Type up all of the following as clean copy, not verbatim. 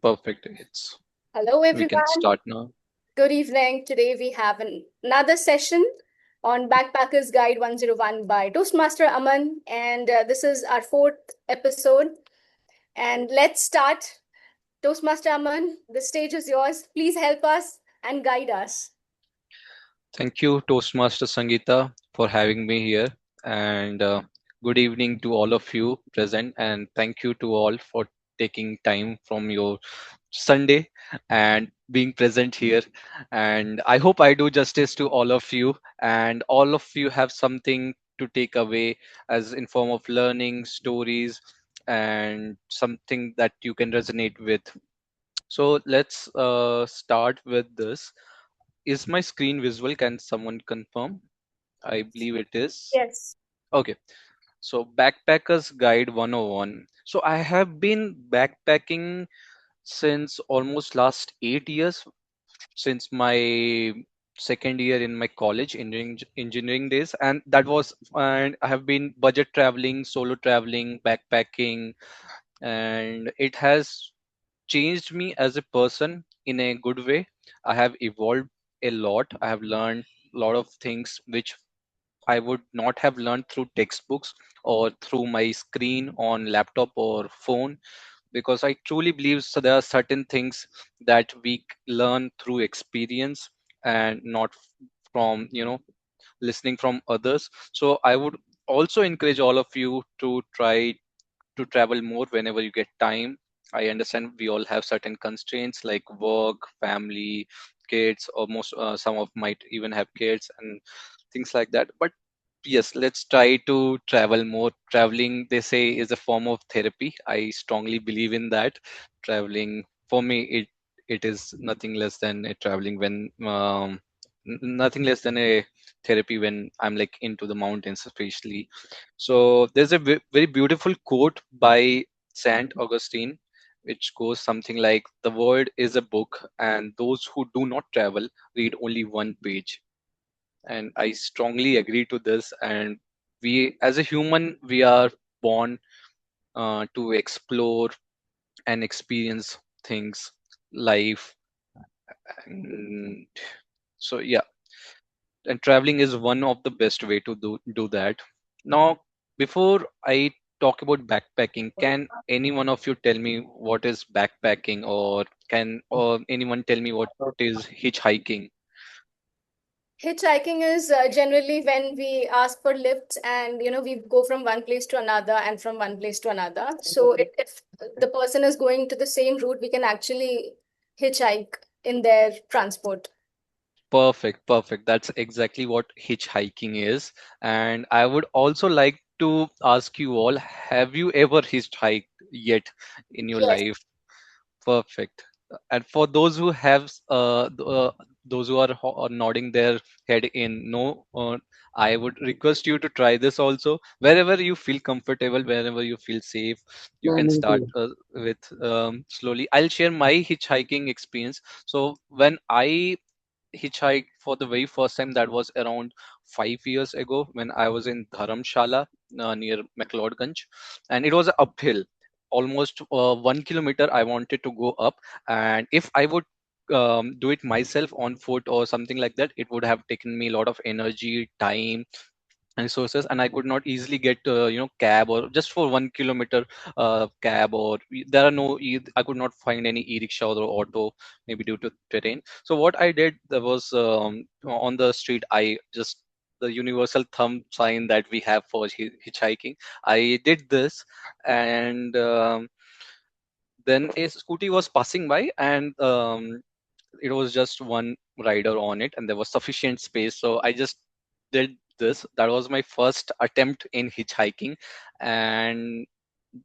Perfect. It's Hello, we can everyone. start now. Good evening. Today we have another session on Backpackers Guide 101 by Toastmaster Aman, and this is our fourth episode. And let's start. Toastmaster Aman, the stage is yours. Please help us and guide us. Thank you, Toastmaster Sangeeta, for having me here, and good evening to all of you present, and thank you to all for taking time from your Sunday and being present here. And I hope I do justice to all of you, and all of you have something to take away as in form of learning, stories, and something that you can resonate with. So let's start with this. Is my screen visible? Can someone confirm? I believe it is. Yes. Okay. So Backpackers Guide 101. So I have been backpacking since almost last 8 years, since my second year in my college engineering days, and that was, and I have been budget traveling, solo traveling, backpacking, and it has changed me as a person in a good way. I have evolved a lot. I have learned a lot of things which I would not have learned through textbooks or through my screen on laptop or phone, because I truly believe so there are certain things that we learn through experience and not from listening from others. So I would also encourage all of you to try to travel more whenever you get time. I understand we all have certain constraints like work, family, kids, or most some of might even have kids and things like that. But yes, let's try to travel more. Traveling, they say, is a form of therapy. I strongly believe in that. Traveling for me, it is nothing less than a traveling when nothing less than a therapy when I'm like into the mountains, especially. So there's a very beautiful quote by Saint Augustine, which goes something like, "The world is a book, and those who do not travel read only one page." And I strongly agree to this. And we, as a human, we are born to explore and experience things, life, and so yeah, and traveling is one of the best way to do that. Now, before I talk about backpacking, can any one of you tell me what is backpacking, or anyone tell me what is hitchhiking? Hitchhiking is generally when we ask for lifts and we go from one place to another and from one place to another. So if the person is going to the same route, we can actually hitchhike in their transport. Perfect, perfect. That's exactly what hitchhiking is. And I would also like to ask you all, have you ever hitchhiked yet in your Yes. life? Perfect. And for those who have, those who are nodding their head in no, I would request you to try this also. Wherever you feel comfortable, wherever you feel safe, you can start with slowly. I'll share my hitchhiking experience. So when I hitchhiked for the very first time, that was around 5 years ago when I was in Dharamshala near McLeodganj, and it was an uphill, almost 1 kilometer. I wanted to go up, and if I would do it myself on foot or something like that, it would have taken me a lot of energy, time, resources, and I could not easily get cab, or just for 1 kilometer cab, or there are no I could not find any e-rickshaw or auto, maybe due to terrain. So what I did, there was on the street, I just, the universal thumb sign that we have for hitchhiking, I did this. And then a scooty was passing by, and it was just one rider on it, and there was sufficient space, so I just did this. That was my first attempt in hitchhiking. And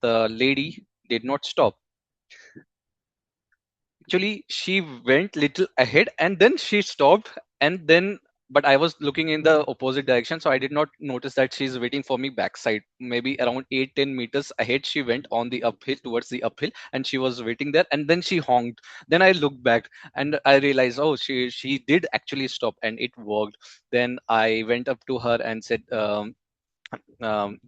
the lady did not stop. Actually, she went little ahead and then she stopped, and then, but I was looking in the opposite direction, so I did not notice that she's waiting for me backside, maybe around 8-10 meters ahead. She went on the uphill, towards the uphill, and she was waiting there, and then she honked. Then I looked back and I realized, oh, she did actually stop, and it worked. Then I went up to her and said,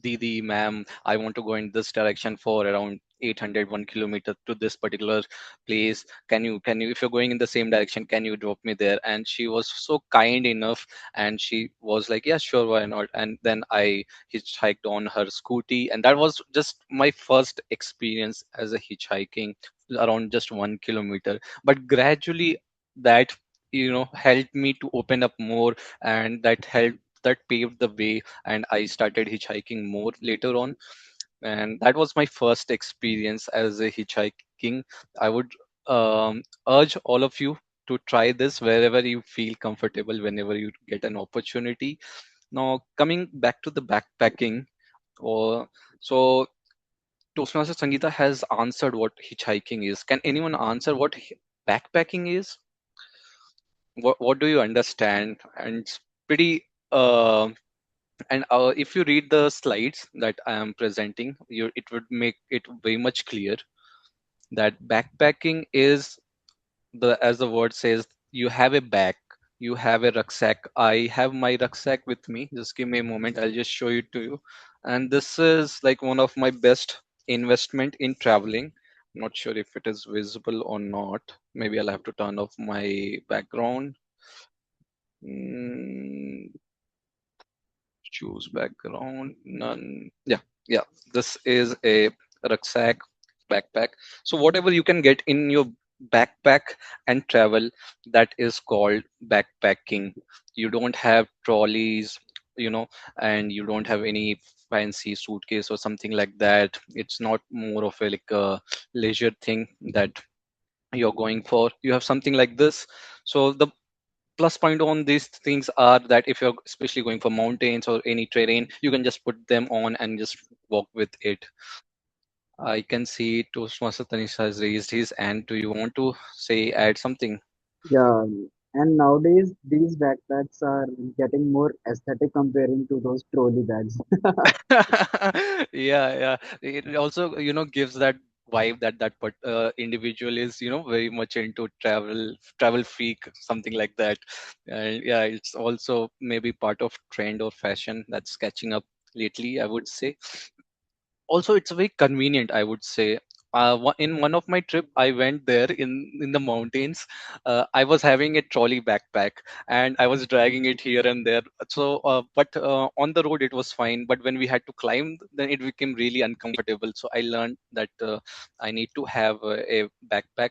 Didi, ma'am, I want to go in this direction for around 801 kilometer to this particular place. Can you, if you're going in the same direction, can you drop me there? And she was so kind enough, and she was like, yeah, sure, why not? And then I hitchhiked on her scooty, and that was just my first experience as a hitchhiking, around just 1 kilometer. But gradually, that helped me to open up more, and that paved the way, and I started hitchhiking more later on. And that was my first experience as a hitchhiking. I would urge all of you to try this wherever you feel comfortable, whenever you get an opportunity. Now, coming back to the backpacking, or so Toastmaster Sangeeta has answered what hitchhiking is. Can anyone answer what backpacking is? What do you understand? And it's pretty and if you read the slides that I am presenting, it would make it very much clear that backpacking is, as the word says, you have a bag, you have a rucksack. I have my rucksack with me. Just give me a moment. I'll just show it to you. And this is like one of my best investment in traveling. I'm not sure if it is visible or not. Maybe I'll have to turn off my background. Mm, choose background, none. Yeah, yeah. This is a rucksack, backpack. So whatever you can get in your backpack and travel, that is called backpacking. You don't have trolleys, you know, and you don't have any fancy suitcase or something like that. It's not more of a like a leisure thing that you're going for. You have something like this. So the plus point on these things are that if you're especially going for mountains or any terrain, you can just put them on and just walk with it. I can see Toastmaster Tanish has raised his hand. Do you want to say, add something? Yeah, and nowadays these backpacks are getting more aesthetic comparing to those trolley bags. Yeah, yeah, it also gives that vibe that individual is very much into travel freak, something like that. And yeah, it's also maybe part of trend or fashion that's catching up lately, I would say. Also, it's very convenient, I would say. In one of my trip, I went there in the mountains. I was having a trolley backpack, and I was dragging it here and there. So but on the road it was fine, but when we had to climb, then it became really uncomfortable. So I learned that I need to have a backpack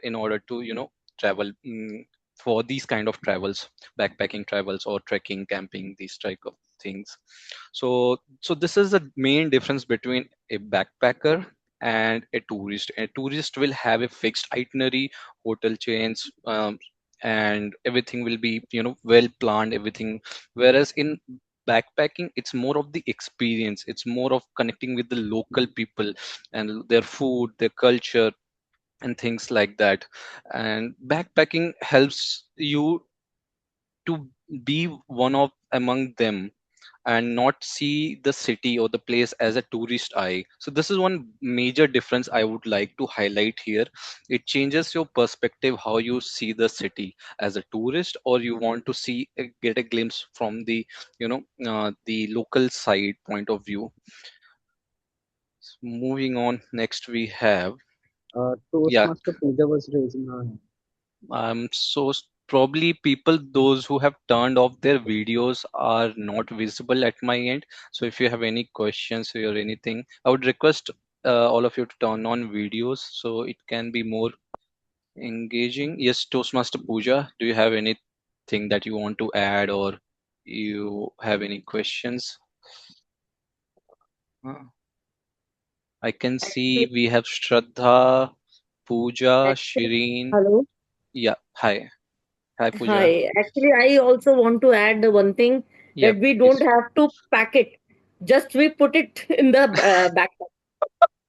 in order to travel, for these kind of travels, backpacking travels or trekking, camping, these type of things. So this is the main difference between a backpacker and a tourist. A tourist will have a fixed itinerary, hotel chains, and everything will be well planned, everything. Whereas in backpacking, it's more of the experience. It's more of connecting with the local people and their food, their culture, and things like that. And backpacking helps you to be one of among them, and not see the city or the place as a tourist eye. So this is one major difference I would like to highlight here. It changes your perspective, how you see the city as a tourist, or you want to see get a glimpse from the local side point of view. Moving on, next we have, yeah. Toastmaster Pooja was raising her hand. Probably people those who have turned off their videos are not visible at my end. So if you have any questions or anything, I would request all of you to turn on videos so it can be more engaging. Yes, Toastmaster Pooja, do you have anything that you want to add, or you have any questions? Uh, I can see Actually, we have Shraddha, Pooja, actually, Shireen. hello. Yeah, hi. Hi, Pooja. Hi. Actually, I also want to add the one thing Yeah, that we don't please. have to pack it. Just we put it in the backpack.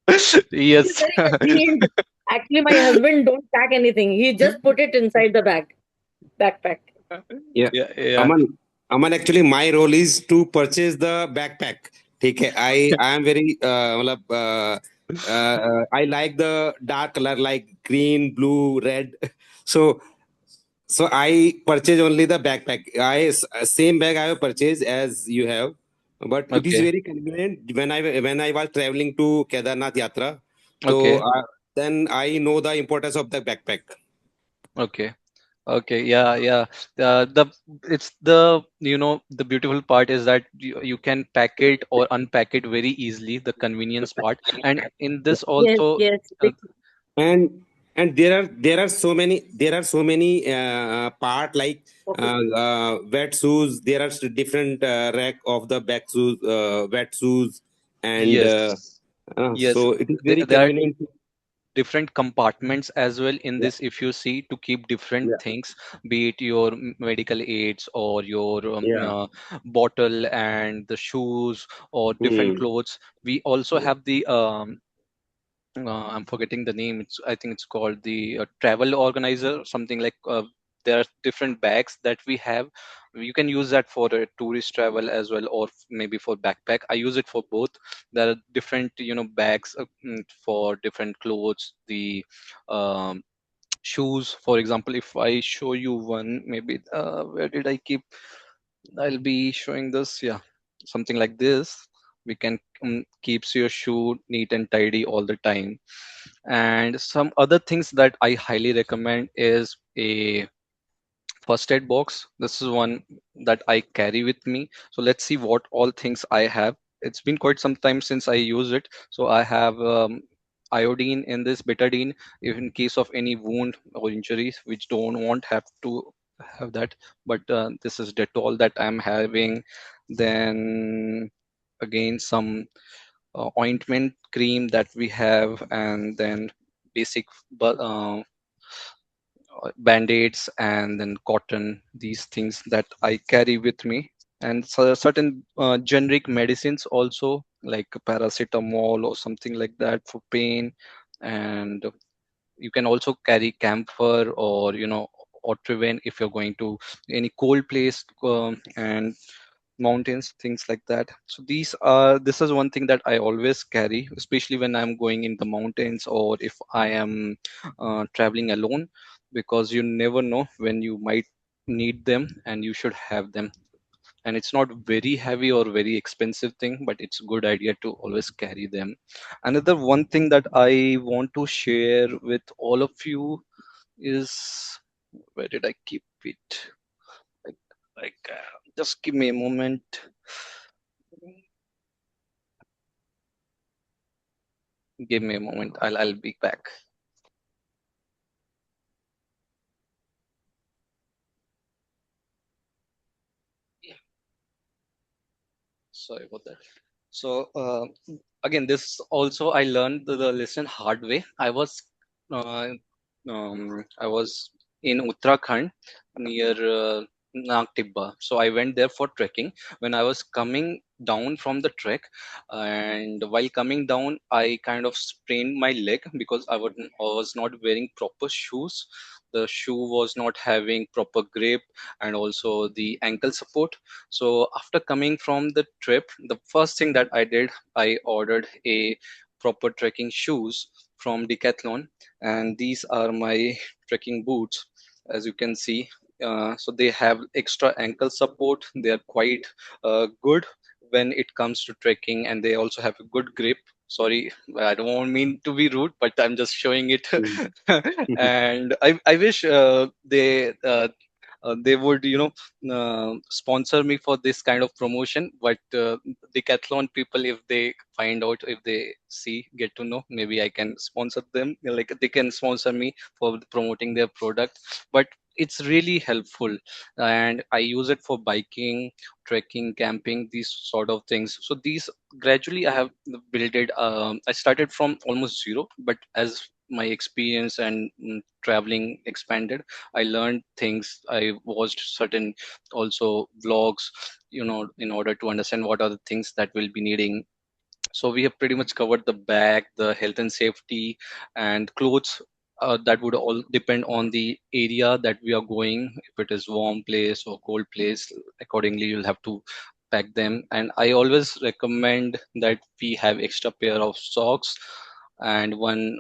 It is Yes. very convenient. Actually, my husband don't pack anything. He just put it inside the backpack. Yeah, Yeah, yeah. Aman. Aman, actually, my role is to purchase the backpack. ठीक है, I am very मतलब I like the dark color like green, blue, red. So I purchase only the backpack. Same bag I have purchased as you have. but it is Okay. very convenient when I was traveling to Kedarnath Yatra. So Okay. then I know the importance of the backpack. Okay. Okay. Yeah. Yeah. The it's the the beautiful part is that you can pack it or unpack it very easily. The convenience part, and in this Yes, also, yes. uh, And there are so many part like wet shoes. There are different rack of the back shoes, wet shoes, and yes, yes, so it is very there are convenient. different compartments as well in Yeah, this, if you see, to keep different yeah, things, be it your medical aids or your yeah. bottle and the shoes or different Hmm. clothes. We also have the I'm forgetting the name. I think it's called the travel organizer, something like. There are different bags that we have. You can use that for tourist travel as well, or maybe for backpack. I use it for both. There are different, bags for different clothes. The um, shoes, for example, if I show you one, maybe where did I keep? I'll be showing this. Yeah, something like this. We can keeps your shoe neat and tidy all the time. And some other things that I highly recommend is a first aid box. This is one that I carry with me. So let's see what all things I have. It's been quite some time since I use it. So I have iodine in this, betadine, if in case of any wound or injuries, which don't want have to have that. But this is Dettol that I'm having. Then again some ointment cream that we have, and then basic band-aids, and then cotton, these things that I carry with me. And so certain generic medicines also, like paracetamol or something like that for pain. And you can also carry camphor or Otriven if you're going to any cold place, and mountains, things like that. So this is one thing that I always carry, especially when I'm going in the mountains or if I am traveling alone, because you never know when you might need them, and you should have them. And it's not very heavy or very expensive thing, but it's a good idea to always carry them. Another one thing that I want to share with all of you is, where did I keep it? Just give me a moment. Give me a moment. I'll be back. Sorry about that. So again, this also I learned the lesson hard way. I was in Uttarakhand near Nag Tibba. So I went there for trekking. When I was coming down from the trek, and while coming down, I kind of sprained my leg because I was not wearing proper shoes. The shoe was not having proper grip, and also the ankle support. So after coming from the trip, the first thing that I did, I ordered a proper trekking shoes from Decathlon, and these are my trekking boots, as you can see. So they have extra ankle support. They are quite good when it comes to trekking, and they also have a good grip. Sorry, I don't mean to be rude, but I'm just showing it. Hmm. And I wish they would sponsor me for this kind of promotion, but decathlon people, if they find out, if they see, get to know, maybe I can sponsor them, like they can sponsor me for promoting their product. But it's really helpful, and I use it for biking, trekking, camping, these sort of things. So these gradually I have built it. I started from almost zero, but as my experience and traveling expanded, I learned things. I watched certain also vlogs, in order to understand what are the things that we'll be needing. So we have pretty much covered the bag, the health and safety, and clothes. That would all depend on the area that we are going. If it is warm place or cold place, accordingly you'll have to pack them. And I always recommend that we have extra pair of socks and one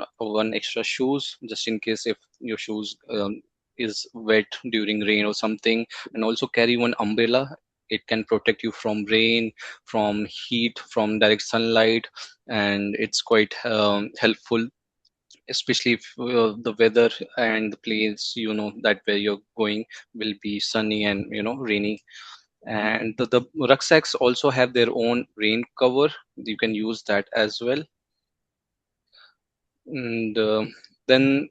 extra shoes, just in case if your shoes is wet during rain or something. And also carry one umbrella it can protect you from rain, from heat, from direct sunlight, and it's quite helpful, especially if the weather and the place that where you're going will be sunny and rainy. And the rucksacks also have their own rain cover. You can use that as well. And then,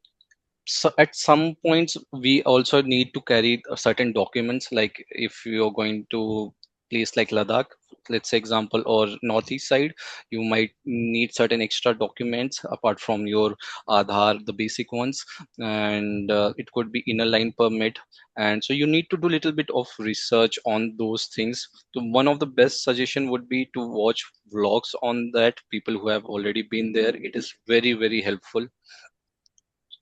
so at some points we also need to carry certain documents, like if you're going to place like Ladakh, let's say example, or northeast side, you might need certain extra documents apart from your Aadhaar, the basic ones. And it could be inner line permit. And so you need to do a little bit of research on those things. So one of the best suggestion would be to watch vlogs on that, people who have already been there. It is very, very helpful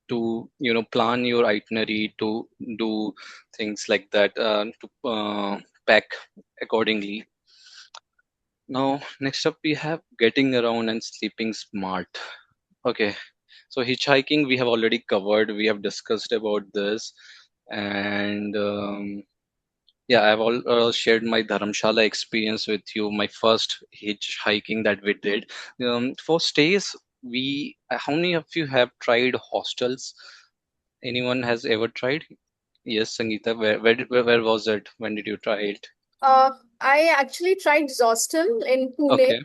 to plan your itinerary, to do things like that, to pack accordingly. Now next up we have getting around and sleeping smart. Okay, so hitchhiking we have already covered, we have discussed about this. And yeah, I've all shared my dharamshala experience with you, my first hitchhiking that we did. For stays, we how many of you have tried hostels? Anyone has ever tried? Yes, Sangeeta. Where was it? When did you try it? I actually tried Zostel in Pune. Okay,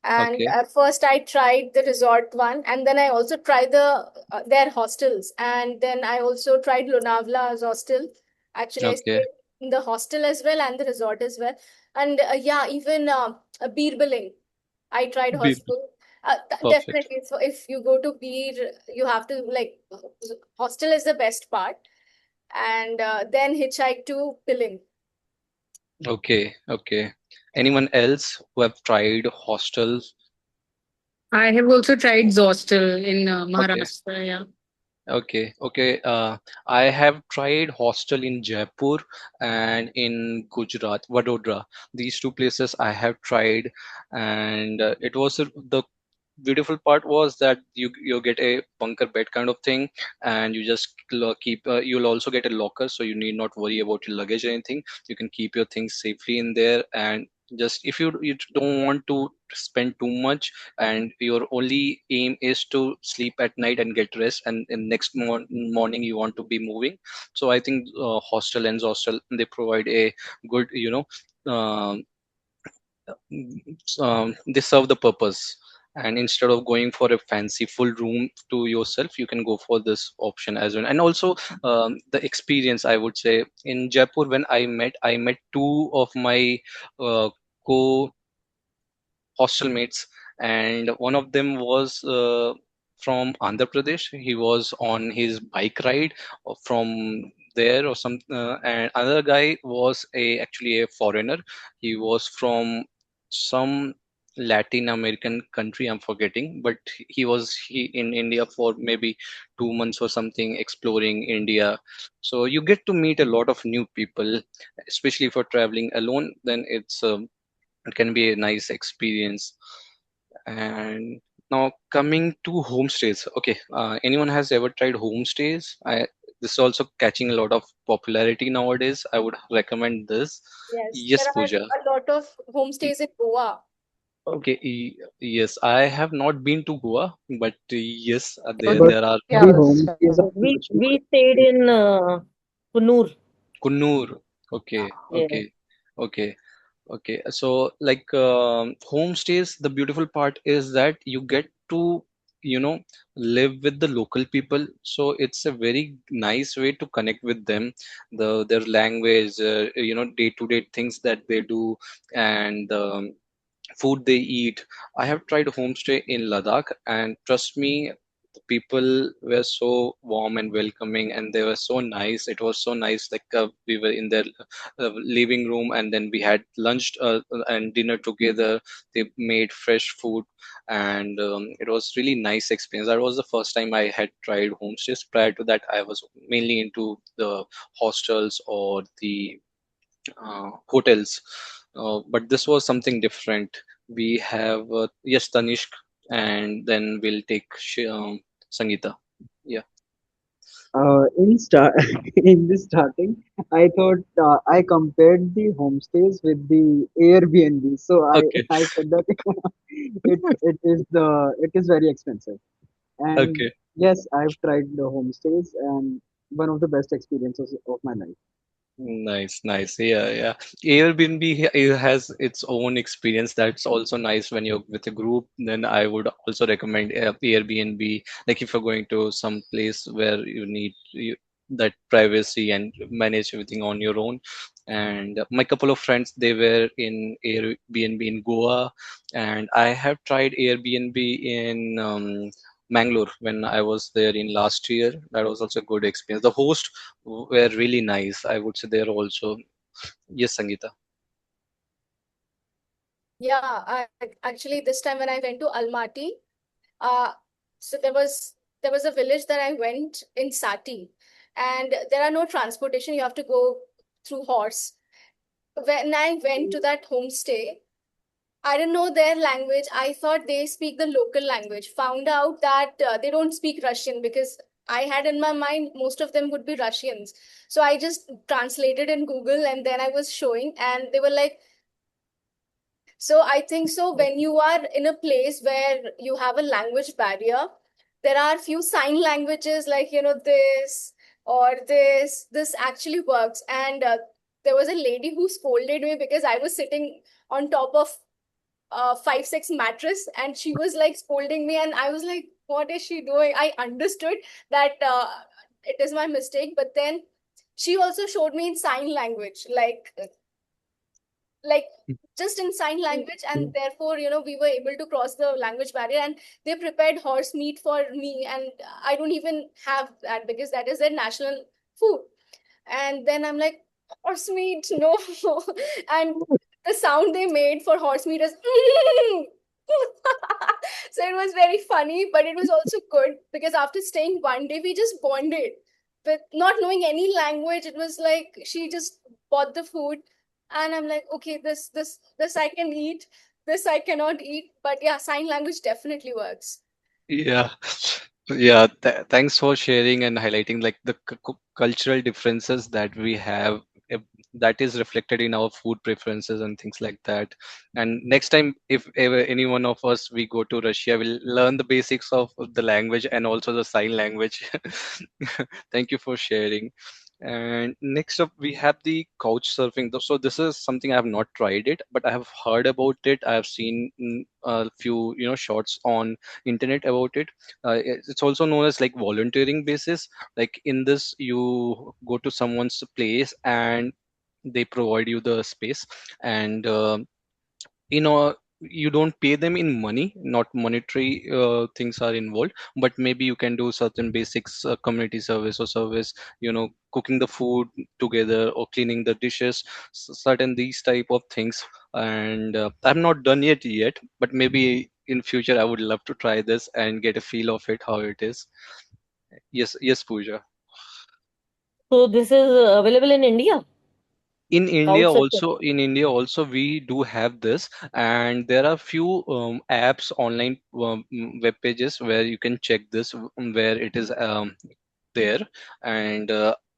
And okay, first I tried the resort one, and then I also tried their hostels, and then I also tried Lonavla's hostel. Actually, I okay. stayed in the hostel as well and the resort as well. And yeah, even Birbiling, I tried Be hostel. perfect. Definitely. So if you go to Bir, you have to like hostel is the best part, and then hitchhike to Piling. Okay, okay. Anyone else who have tried hostels? I have also tried Zostel in Okay, Maharashtra. Yeah. okay, okay. I have tried hostel in Jaipur and in Gujarat, Vadodara. These two places I have tried, and it was the beautiful part was that you get a bunker bed kind of thing, and you just keep you'll also get a locker, so you need not worry about your luggage or anything. You can keep your things safely in there. And just if you don't want to spend too much, and your only aim is to sleep at night and get rest, and in next morning you want to be moving, so I think hostel and hostel, they provide a good um, they serve the purpose. And instead of going for a fancy full room to yourself, you can go for this option as well. And also the experience, I would say, in Jaipur, when I met two of my uh, co hostel mates, and one of them was from Andhra Pradesh. He was on his bike ride from there or some, and another guy was a actually a foreigner. He was from some Latin American country. I'm forgetting, but he in India for maybe 2 months or something, exploring India. So you get to meet a lot of new people, especially for traveling alone. Then it can be a nice experience. And now coming to homestays. Okay, anyone has ever tried homestays? This is also catching a lot of popularity nowadays. I would recommend this. Yes, there Yes, are Pooja. a lot of Y- homestays in Goa. Okay, yes, I have not been to Goa, but yes, there But there are the Yeah. homestays are much more We stayed in Kunur. Kunnur. Okay, Yeah. okay, okay. Okay, so like homestays, the beautiful part is that you get to, you know, live with the local people. So it's a very nice way to connect with them, their language, day-to-day things that they do, and food they eat. I have tried homestay in Ladakh, and trust me, the people were so warm and welcoming, and they were so nice. It was so nice. Like we were in their living room, and then we had lunch and dinner together. They made fresh food, and it was really nice experience. That was the first time I had tried homestays. Prior to that, I was mainly into the hostels or the hotels. But this was something different. We have yes, Tanishk, and then we'll take Sangeeta. Yeah. In start in the starting, I thought I compared the homestays with the Airbnb. So I Okay, I said that it is very expensive. And okay. yes, I've tried the homestays and one of the best experiences of my life. Nice, nice. Yeah, yeah. Airbnb it has its own experience. That's also nice when you're with a group. Then I would also recommend Airbnb. Like if you're going to some place where you need that privacy and manage everything on your own. And my couple of friends, they were in Airbnb in Goa, and I have tried Airbnb in Mangalore when I was there in last year. That was also a good experience. The host were really nice. I would say they're also. Yes, Sangeeta. Yeah, actually this time when I went to Almaty, uh, so there was a village that I went in Sati, and there are no transportation. You have to go through horse. When I went to that homestay, I didn't know their language. I thought they speak the local language. Found out that they don't speak Russian because I had in my mind most of them would be Russians. So I just translated in Google and then I was showing, and they were like, so I think so when you are in a place where you have a language barrier, there are few sign languages like, this or this actually works. And there was a lady who scolded me because I was sitting on top of 5 6 mattress, and she was like scolding me, and I was like, what is she doing? I understood that it is my mistake, but then she also showed me in sign language, like just in sign language, and therefore we were able to cross the language barrier, and they prepared horse meat for me, and I don't even have that because that is their national food. And then I'm like, horse meat, no. And the sound they made for horse meat is so it was very funny, but it was also good because after staying one day, we just bonded. With not knowing any language, it was like she just bought the food, and I'm like, okay, this I can eat, this I cannot eat. But yeah, sign language definitely works. Yeah, yeah. Thanks for sharing and highlighting like the cultural differences that we have. That is reflected in our food preferences and things like that. And next time, if ever any one of us we go to Russia, we'll learn the basics of the language and also the sign language. Thank you for sharing. And next up, we have the couch surfing. So this is something I have not tried it, but I have heard about it. I have seen a few, shots on internet about it. It's also known as like volunteering basis. Like in this, you go to someone's place and they provide you the space, and you know you don't pay them in money, not monetary things are involved, but maybe you can do certain basics, community service or service, cooking the food together or cleaning the dishes, certain these type of things. And I've not done it yet, but maybe in future I would love to try this and get a feel of it, how it is. Yes, yes, Pooja. So this is available in India. in india Couch surfing. also in india also we do have this, and there are few apps, online web pages where you can check this, where it is there. And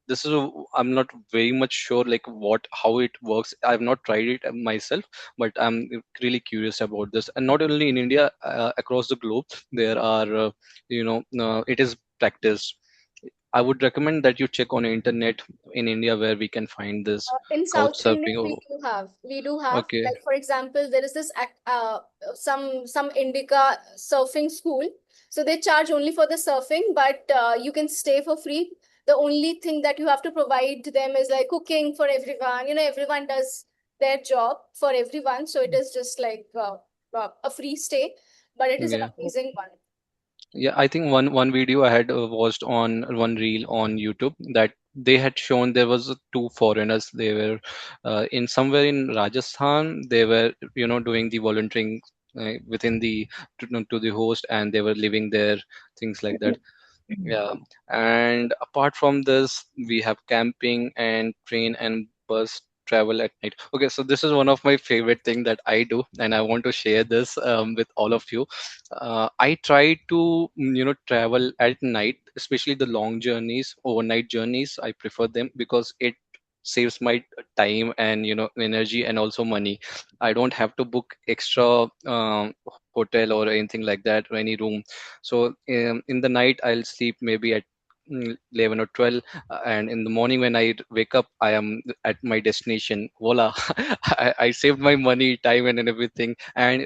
this is I'm not very much sure like what how it works. I've not tried it myself, but I'm really curious about this. And not only in india, across the globe there are it is practiced. I would recommend that you check on the internet in india where we can find this In couch South India, surfing. Oh, we do have okay. like, for example, there is this some Indica surfing school. So they charge only for the surfing, but you can stay for free. The only thing that you have to provide to them is like cooking for everyone. Everyone does their job for everyone, so it is just like a free stay, but it is an Yeah. amazing one. Yeah, I think one video I had watched on one reel on YouTube, that they had shown there was two foreigners. They were in somewhere in Rajasthan. They were doing the volunteering within the to the host, and they were living there, things like that. Yeah. And apart from this, we have camping and train and bus travel at night. Okay, so this is one of my favorite thing that I do, and I want to share this with all of you. I try to travel at night, especially the long journeys, overnight journeys. I prefer them because it saves my time and energy and also money. I don't have to book extra hotel or anything like that or any room. So in the night I'll sleep maybe at 11 or 12, and in the morning when I wake up I am at my destination. Voila. I saved my money, time, and everything. And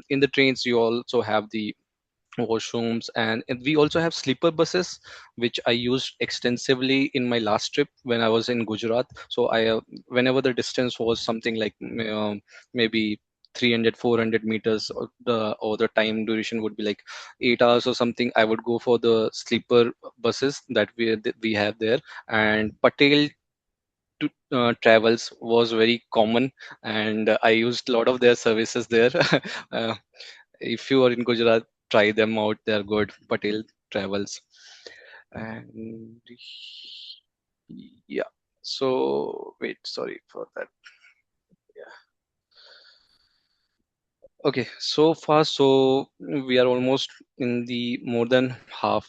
in the trains you also have the washrooms, and we also have sleeper buses, which I used extensively in my last trip when I was in Gujarat. So I whenever the distance was something like maybe 300 400 meters, or the time duration would be like 8 hours or something, I would go for the sleeper buses that we have there. And Patel travels was very common, and I used a lot of their services there. uh, if you are in Gujarat, try them out. They're good. Patel Travels. And yeah. So wait, sorry for that. Yeah. Okay. So far, so we are almost in the more than half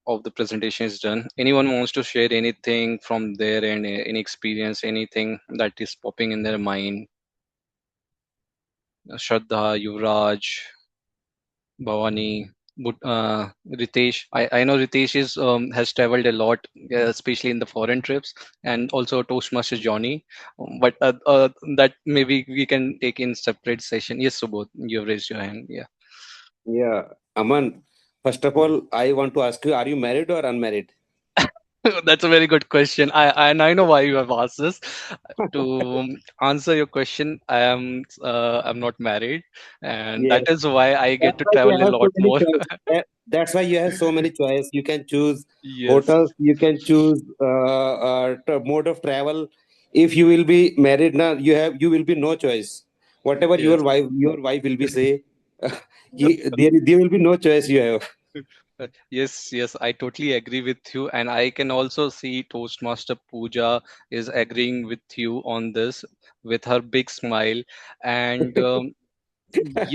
of the presentation is done. Anyone wants to share anything from their end, any experience, anything that is popping in their mind? Shraddha, Yuvraj, Bhavani, Ritesh. I know Ritesh has traveled a lot, especially in the foreign trips, and also Toastmaster Johnny. But that maybe we can take in separate session. Yes, Subodh, you have raised your hand. Yeah, Yeah, Aman. First of all, I want to ask you: Are you married or unmarried? that's a very good question. I know why you have asked this. To answer your question, I'm not married, and that Yes. is why I That's get to why you travel a have so lot many more. choice. That's why you have so many choice. You can choose Yes, hotels. You can choose mode of travel. If you will be married now, you will be no choice. Whatever yes. your wife will be say, there will be no choice you have. Yes, yes, I totally agree with you, and I can also see Toastmaster Pooja is agreeing with you on this with her big smile. And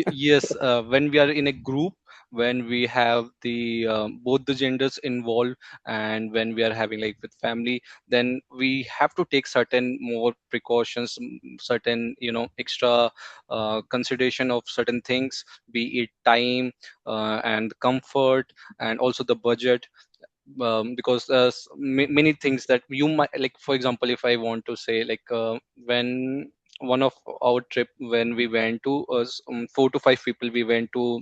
yes, when we are in a group, when we have the both the genders involved, and when we are having like with family, then we have to take certain more precautions, certain extra consideration of certain things, be it time, and comfort, and also the budget. Because many things that you might like, for example, if I want to say like when one of our trip, when we went to 4 to 5 people, we went to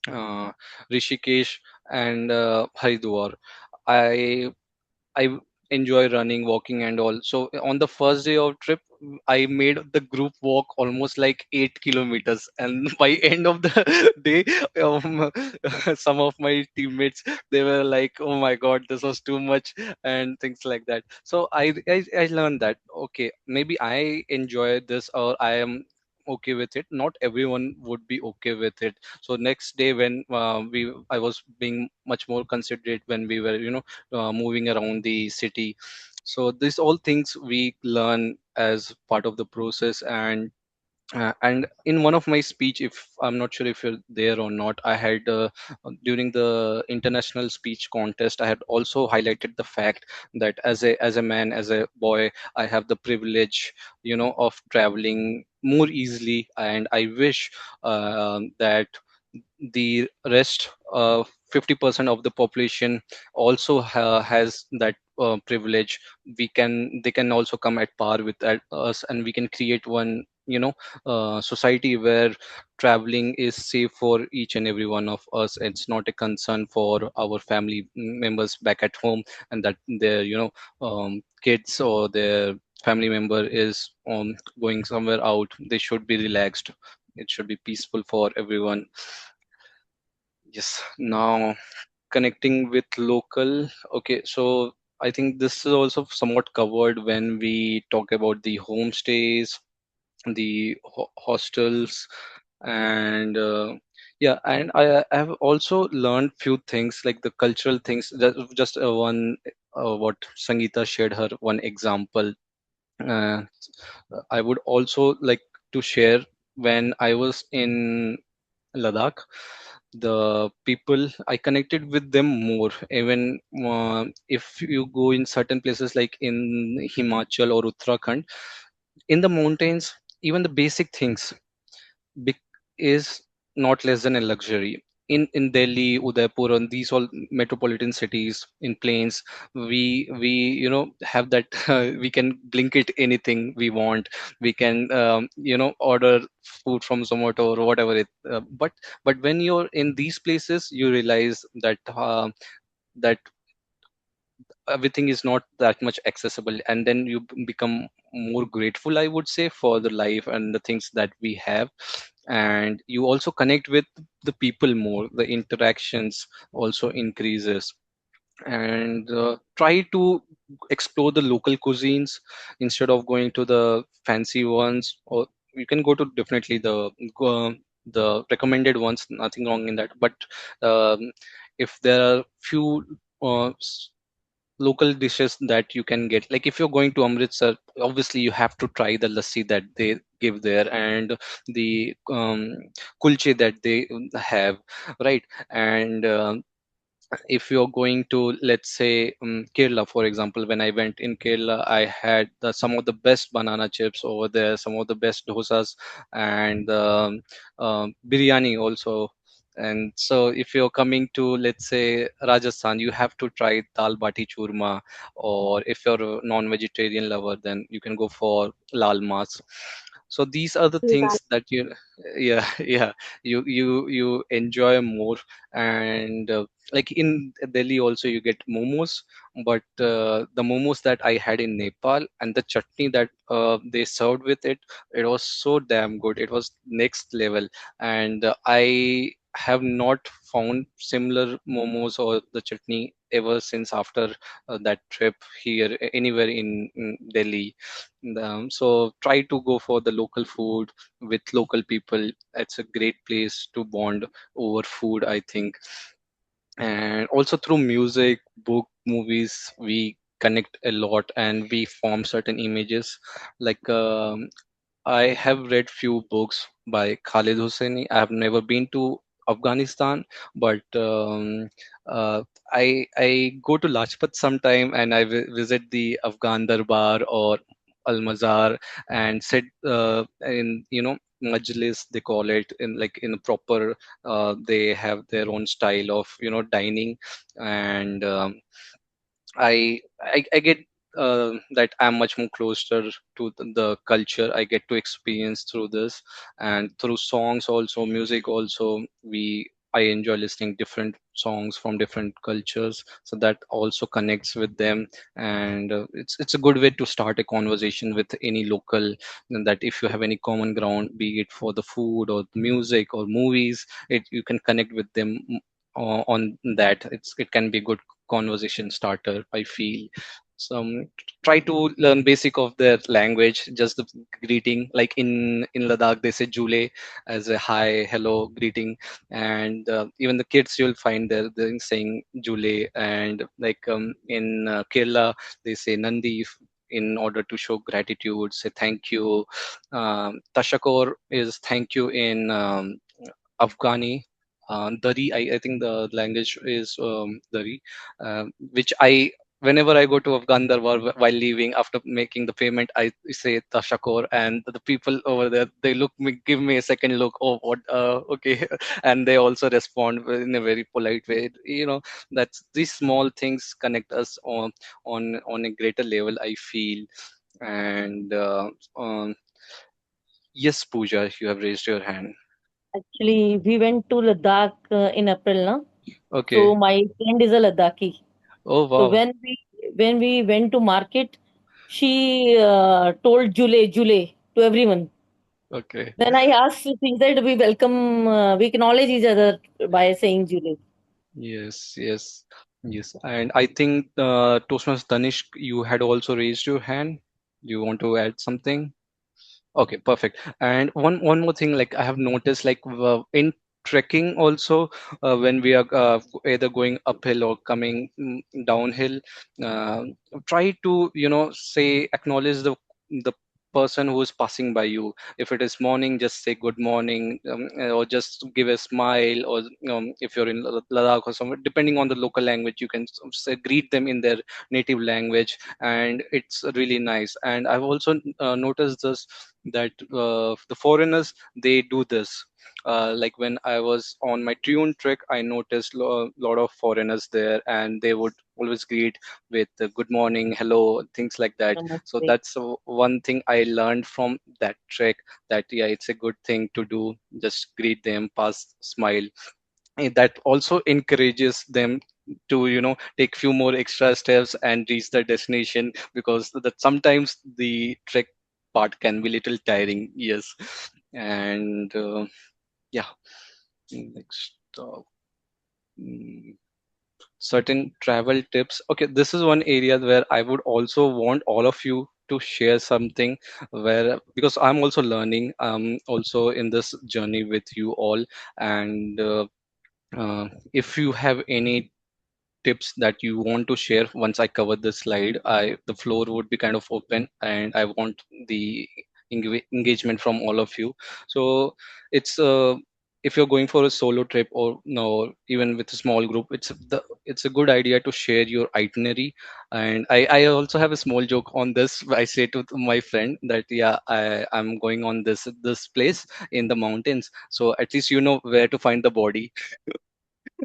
uh, Rishikesh and Haridwar. I enjoy running, walking, and all. So on the first day of trip, I made the group walk almost like 8 kilometers, and by end of the day, um, some of my teammates, they were like, "Oh my God, this was too much," and things like that. So I learned that okay, maybe I enjoy this, or I am okay with it. Not everyone would be okay with it. So next day when I was being much more considerate when we were moving around the city. So these all things we learn as part of the process. And in one of my speech, if I'm not sure if you're there or not, I had during the international speech contest, I had also highlighted the fact that as a man, as a boy, I have the privilege of traveling more easily, and I wish that the rest 50% of the population also has that privilege. They can also come at par with us, and we can create one society where traveling is safe for each and every one of us. It's not a concern for our family members back at home, and that their kids or their family member is going somewhere out. They should be relaxed. It should be peaceful for everyone. Yes. Now connecting with local. Okay, so I think this is also somewhat covered when we talk about the homestays, the hostels, and yeah, and I have also learned few things like the cultural things. Just one what Sangeeta shared her one example Uh, I would also like to share when I was in Ladakh, the people I connected with them more. Even if you go in certain places like in Himachal or Uttarakhand, in the mountains, even the basic things is not less than a luxury. In Delhi, Udaipur, and these all metropolitan cities, in plains, we have that we can blink it anything we want. We can order food from Zomato or whatever it. But when you're in these places, you realize that everything is not that much accessible, and then you become more grateful, I would say, for the life and the things that we have. And you also connect with the people more, the interactions also increases. And try to explore the local cuisines instead of going to the fancy ones. Or you can go to definitely the recommended ones, nothing wrong in that. But um, if there are few local dishes that you can get, like if you're going to Amritsar, obviously you have to try the lassi that they give there, and the kulche that they have, right? And if you're going to, let's say, Kerala, for example, when I went in Kerala, I had some of the best banana chips over there, some of the best dosas, and biryani also. And so if you're coming to, let's say, Rajasthan, you have to try dal bati churma. Or if you're a non-vegetarian lover, then you can go for lal mas. So these are the things that you yeah yeah you enjoy more. And like in Delhi also you get momos, but the momos that I had in Nepal and the chutney that they served with it, it was so damn good. It was next level. And I have not found similar momos or the chutney ever since after that trip here anywhere in Delhi. So try to go for the local food with local people. It's a great place to bond over food, I think. And also through music, book, movies, we connect a lot and we form certain images. Like I have read few books by Khalid Hosseini. I have never been to Afghanistan, but I go to Lajpat sometime, and I visit the Afghan Darbar or Al Mazar, and sit in majlis, they call it, in like in a proper they have their own style of dining. And I get that I'm much more closer to the culture. I get to experience through this, and through songs also, music also. I enjoy listening different songs from different cultures, so that also connects with them. And it's a good way to start a conversation with any local. And that if you have any common ground, be it for the food or music or movies, you can connect with them on that. It can be good conversation starter, I feel. So try to learn basic of their language, just the greeting. Like in Ladakh, they say Jule as a hi, hello greeting. And even the kids, you'll find they're saying Jule. And like in Kerala, they say Nandi, in order to show gratitude, say thank you. Tashakor is thank you in Afghani. Dari, I think the language is Dari, which whenever I go to Afghan Darbar while leaving after making the payment, I say Tashakor, and the people over there, they give me a second look. Oh, what? Okay, and they also respond in a very polite way. That's these small things connect us on a greater level, I feel. And yes, Pooja, you have raised your hand. Actually, we went to Ladakh in April, na? Okay. So my friend is a Ladakhi. Oh So wow. when we went to market, she told Jule Jule to everyone. Okay. Then I asked, she said we welcome, we acknowledge each other by saying Jule. Yes, yes, yes. And I think Toastmasters Danish, you had also raised your hand. Do you want to add something? Okay, perfect. And one more thing, like I have noticed, like in trekking also, when we are either going uphill or coming downhill, uh, try to say acknowledge the the person who is passing by you. If it is morning, just say good morning, or just give a smile, or if you're in Ladakh or somewhere, depending on the local language, you can say, greet them in their native language, and it's really nice. And I've also noticed this, that the foreigners, they do this. Like when I was on my Tune trek, I noticed a lot of foreigners there, and they would always greet with good morning, hello, things like that. So Namaste. that's one thing I learned from that trek, that yeah, it's a good thing to do. Just greet them, pass, smile. And that also encourages them to, take few more extra steps and reach their destination, because that sometimes the trek part can be little tiring. Yes. And yeah, next mm, certain travel tips. Okay, this is one area where I would also want all of you to share something, where, because I'm also learning, also in this journey with you all. And if you have any tips that you want to share once I cover this slide, the floor would be kind of open, and I want the engagement from all of you. So it's if you're going for a solo trip, or no, even with a small group, it's a good idea to share your itinerary. And I also have a small joke on this. I say to my friend that yeah, I'm going on this place in the mountains, so at least you know where to find the body.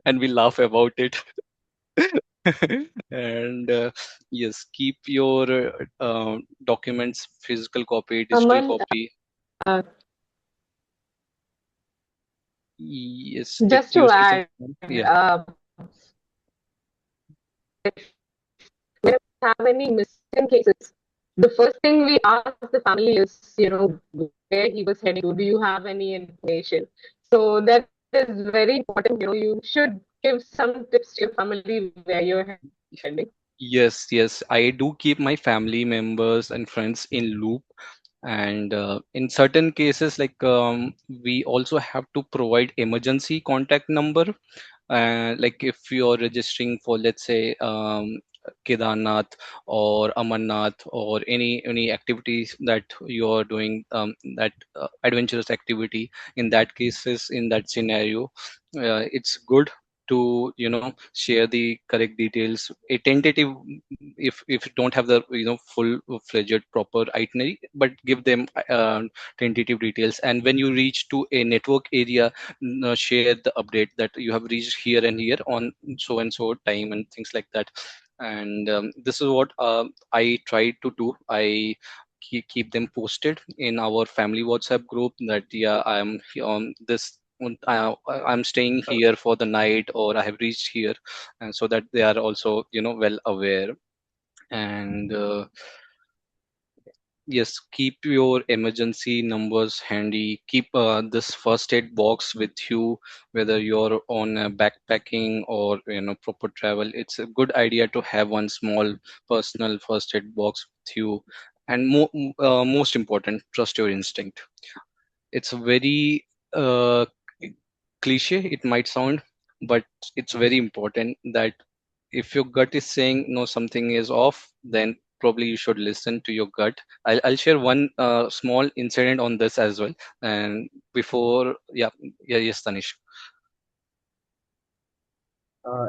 And we laugh about it. And yes, keep your documents, physical copy, digital Aman, copy. uh, Yes, it just to used to say. add, Yeah. whenever we have any missing cases, the first thing we ask the family is, where he was heading to. Do you have any information? So that is very important. You should give some tips to your family where you're heading. Yes, yes, I do keep my family members and friends in loop. And in certain cases, like we also have to provide emergency contact number. Like if you're registering for, let's say, Kedarnath or Amarnath, or any activities that you're doing, that adventurous activity, in that cases, in that scenario, it's good to share the correct details, a tentative, if you don't have the full fledged proper itinerary, but give them tentative details. And when you reach to a network area, share the update that you have reached here and here on so and so time, and things like that. And this is what I try to do. I keep them posted in our family WhatsApp group, that yeah, I'm on this, I'm staying here for the night, or I have reached here, and so that they are also well aware. And yes, keep your emergency numbers handy. Keep this first aid box with you, whether you're on backpacking or proper travel. It's a good idea to have one small personal first aid box with you. And most important, trust your instinct. It's very cliche, it might sound, but it's very important that if your gut is saying no, something is off, then probably you should listen to your gut. I'll share one small incident on this as well. And before, yeah, yeah, yes, Tanish.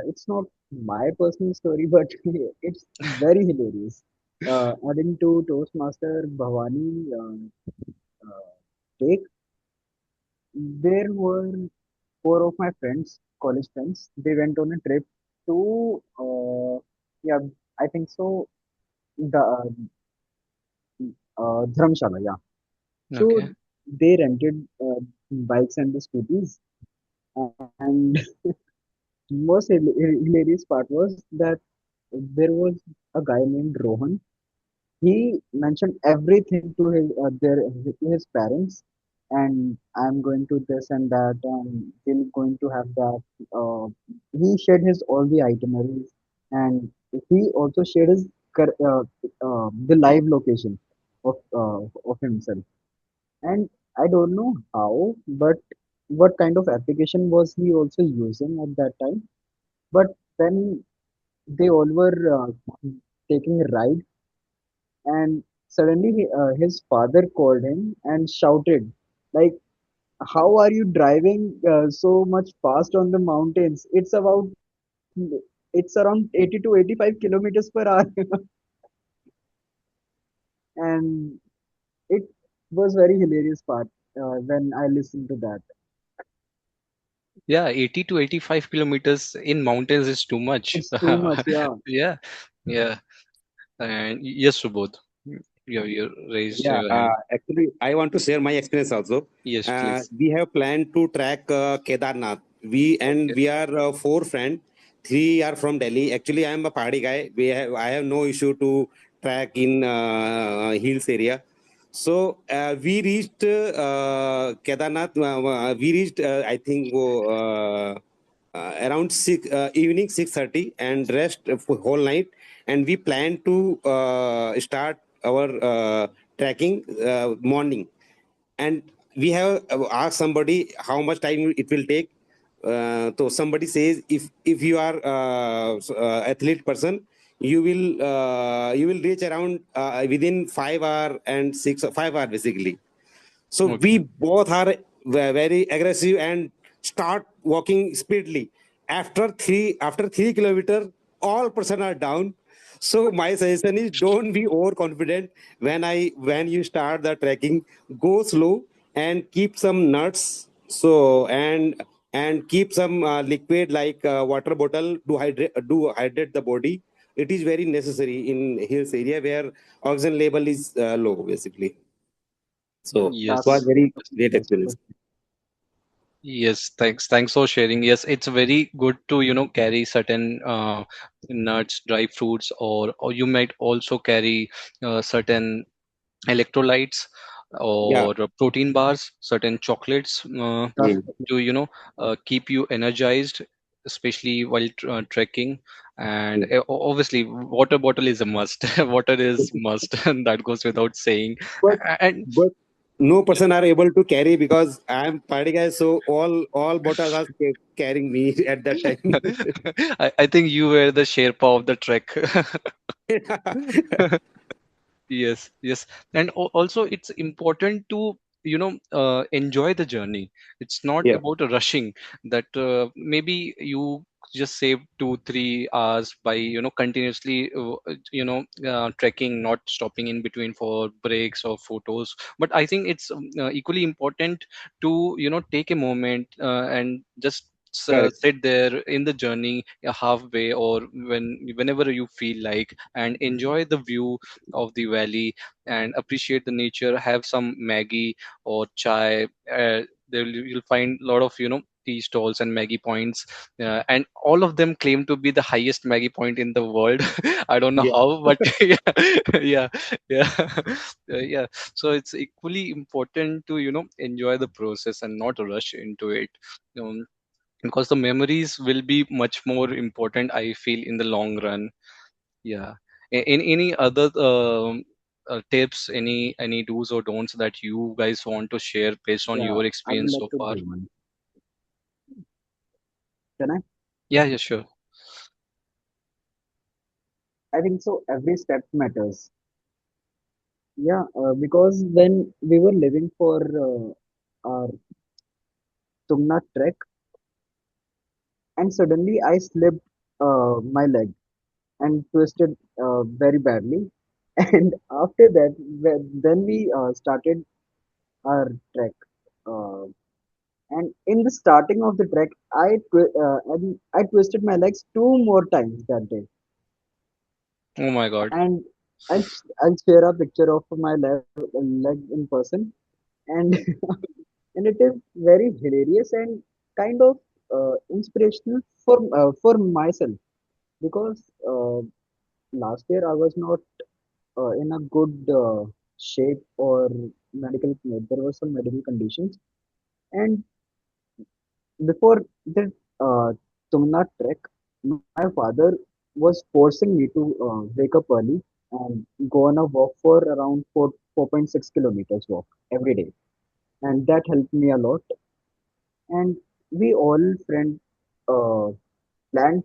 It's not my personal story, but it's very hilarious. According to Toastmaster Bhavani take, there were four of my friends, college friends. They went on a trip to, yeah, I think so, the Dharamshala, yeah. So Okay. they rented bikes and the scooties, and most hilarious part was that there was a guy named Rohan. He mentioned everything to his parents, and I'm going to this and that, and we're going to have that. Uh, he shared his all the itineraries, and he also shared his the live location of himself. And I don't know how, but what kind of application was he also using at that time? But then they all were taking a ride, and suddenly his father called him and shouted, like, how are you driving so much fast on the mountains? It's around 80 to 85 kilometers per hour. And it was very hilarious part when I listened to that. Yeah, 80 to 85 kilometers in mountains is too much. It's too much, yeah. Yeah, yeah. And yes, Subodh, you raised Yeah, your hand. actually, I want to share my experience also. Yes, please. We have planned to track Kedarnath. Okay, We are four friends. Three are from Delhi. Actually, I am a party guy. I have no issue to track in hills area. So we reached Kedarnath. We reached I think around evening 6:30 and rest for whole night. And we plan to start our trekking morning. And we have asked somebody how much time it will take. So somebody says if you are athlete person, you will reach around within 5 hour and 6 5 hour basically. So we okay. both are very aggressive and start walking speedily. After 3 kilometers, all person are down. So my suggestion is don't be overconfident when you start the trekking. Go slow and keep some nuts. So and keep some liquid like water bottle to hydrate the body. It is very necessary in hills area where oxygen level is low basically. So it was Yes. That's very Yes. great that's experience. Yes, thanks. Thanks for sharing. Yes, it's very good to, carry certain nuts, dry fruits, or you might also carry certain electrolytes Yeah. or protein bars, certain chocolates Mm. to, keep you energized, especially while trekking. And Mm. obviously, water bottle is a must. Water is must, and that goes without saying. But And but no person are able to carry because I am party guy, so all bottles are carrying me at that time. I think you were the Sherpa of the trek. Yes, yes. And also, it's important to, enjoy the journey. It's not Yeah, about rushing that maybe you just save 2 3 hours by, continuously, trekking, not stopping in between for breaks or photos. But I think it's equally important to, take a moment and just correct. sit there in the journey halfway, or whenever you feel like, and enjoy the view of the valley and appreciate the nature. Have some Maggie or chai. You'll find a lot of, tea stalls and Maggie points, and all of them claim to be the highest Maggie point in the world. I don't know Yeah, how, but yeah, yeah, yeah, yeah. So it's equally important to, enjoy the process and not rush into it. Um, because the memories will be much more important, I feel, in the long run. Yeah. In any other tips, any do's or don'ts that you guys want to share based on yeah. your I would experience like so to far? give one. Can I? Yeah, yeah, sure. I think so. Every step matters. Yeah, because when we were living for our Tumna trek, and suddenly I slipped my leg and twisted very badly. And after that, then we started our trek. Uh, and in the starting of the trek, I twisted my legs two more times that day. Oh my God. And I'll share a picture of my leg in person, and and it is very hilarious and kind of inspirational for myself because last year I was not in a good shape or medical. There were some medical conditions, and before the Tungnath trek, my father was forcing me to wake up early and go on a walk for around 4.6 kilometers walk every day, and that helped me a lot. And we all friend uh, planned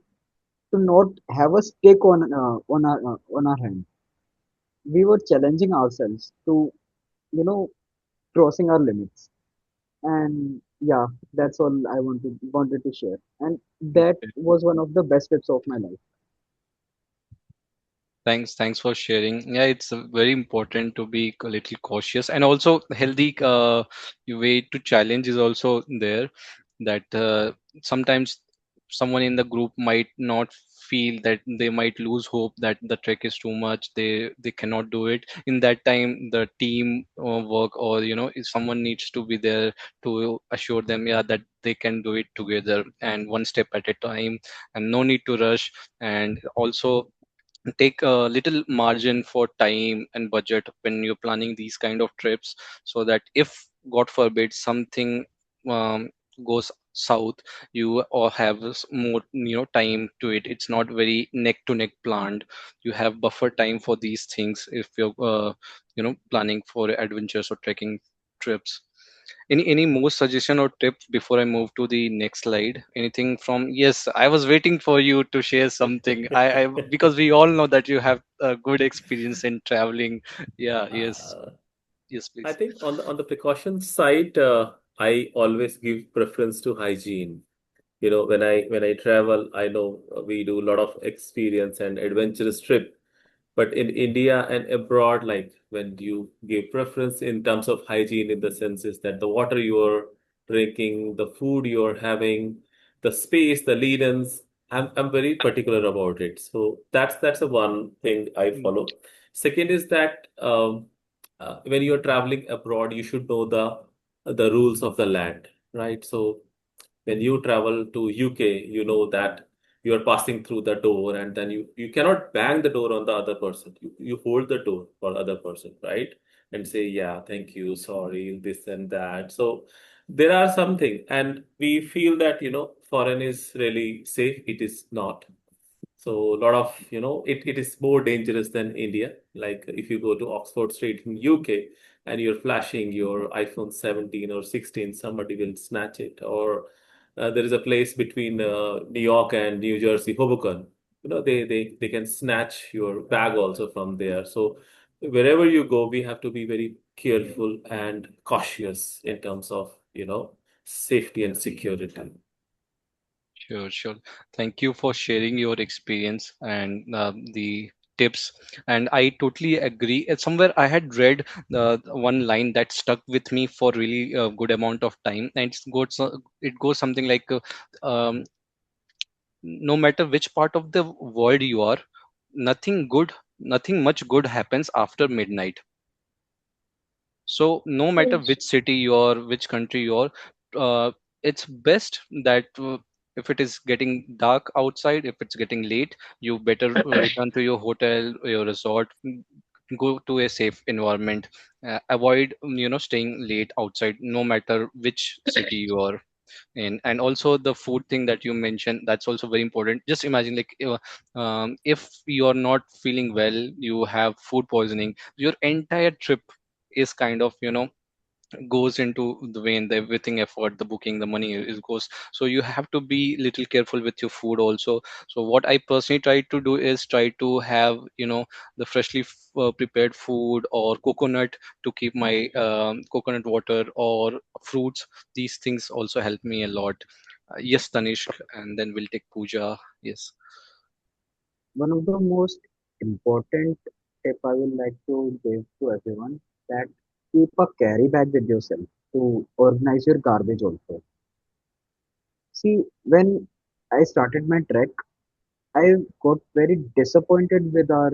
to not have a stick on our hand, we were challenging ourselves to, you know, crossing our limits. And yeah, that's all I wanted to share. And that was one of the best trips of my life. Thanks for sharing. Yeah, it's very important to be a little cautious, and also healthy way to challenge is also there. That sometimes someone in the group might not feel that they might lose hope that the trek is too much. They cannot do it. In that time, the team work, or if someone needs to be there to assure them, yeah, that they can do it together and one step at a time, and no need to rush. And also take a little margin for time and budget when you're planning these kind of trips, so that if god forbid something um, goes south, you or have more time to it. It's not very neck to neck planned. You have buffer time for these things if you're planning for adventures or trekking trips. Any more suggestion or tips before I move to the next slide? Anything from? Yes, I was waiting for you to share something. I because we all know that you have a good experience in traveling. Yeah, yes, Uh, yes, I please. think on the precaution side, I always give preference to hygiene. When I travel, I know we do a lot of experience and adventurous trip. But in India and abroad, like when you give preference in terms of hygiene, in the sense is that the water you're drinking, the food you're having, the space, the linens, I'm very particular about it. So that's the one thing I Mm. follow. Second is that when you're traveling abroad, you should know the rules of the land, right? So when you travel to UK, you know that you are passing through the door, and then you cannot bang the door on the other person. You hold the door for other person, right? And say, yeah, thank you, sorry, this and that. So there are something, and we feel that, foreign is really safe. It is not. So a lot of, it is more dangerous than India. Like if you go to Oxford Street in UK and you're flashing your iPhone 17 or 16, somebody will snatch it. Or there is a place between New York and New Jersey, Hoboken. They can snatch your bag also from there. So wherever you go, we have to be very careful and cautious in terms of, safety and security. Sure, sure. Thank you for sharing your experience and the tips. And I totally agree. Somewhere I had read the one line that stuck with me for really a good amount of time, and it goes something like, no matter which part of the world you are, nothing good, nothing much good happens after midnight. So no matter Yes. which city you are, which country you are, uh, it's best that if it is getting dark outside, if it's getting late, you better return to your hotel, your resort, go to a safe environment. Avoid staying late outside, no matter which city you are in. And also the food thing that you mentioned, that's also very important. Just imagine, like, if you're not feeling well, you have food poisoning, your entire trip is kind of goes into the vein, the everything effort, the booking, the money is goes. So you have to be little careful with your food also. So what I personally try to do is try to have the freshly prepared food or coconut, to keep my coconut water or fruits. These things also help me a lot. Yes, Tanishk, and then we'll take puja. Yes. One of the most important tip I would like to give to everyone, that keep a carry bag with yourself to organize your garbage also. See, when I started my trek, I got very disappointed with our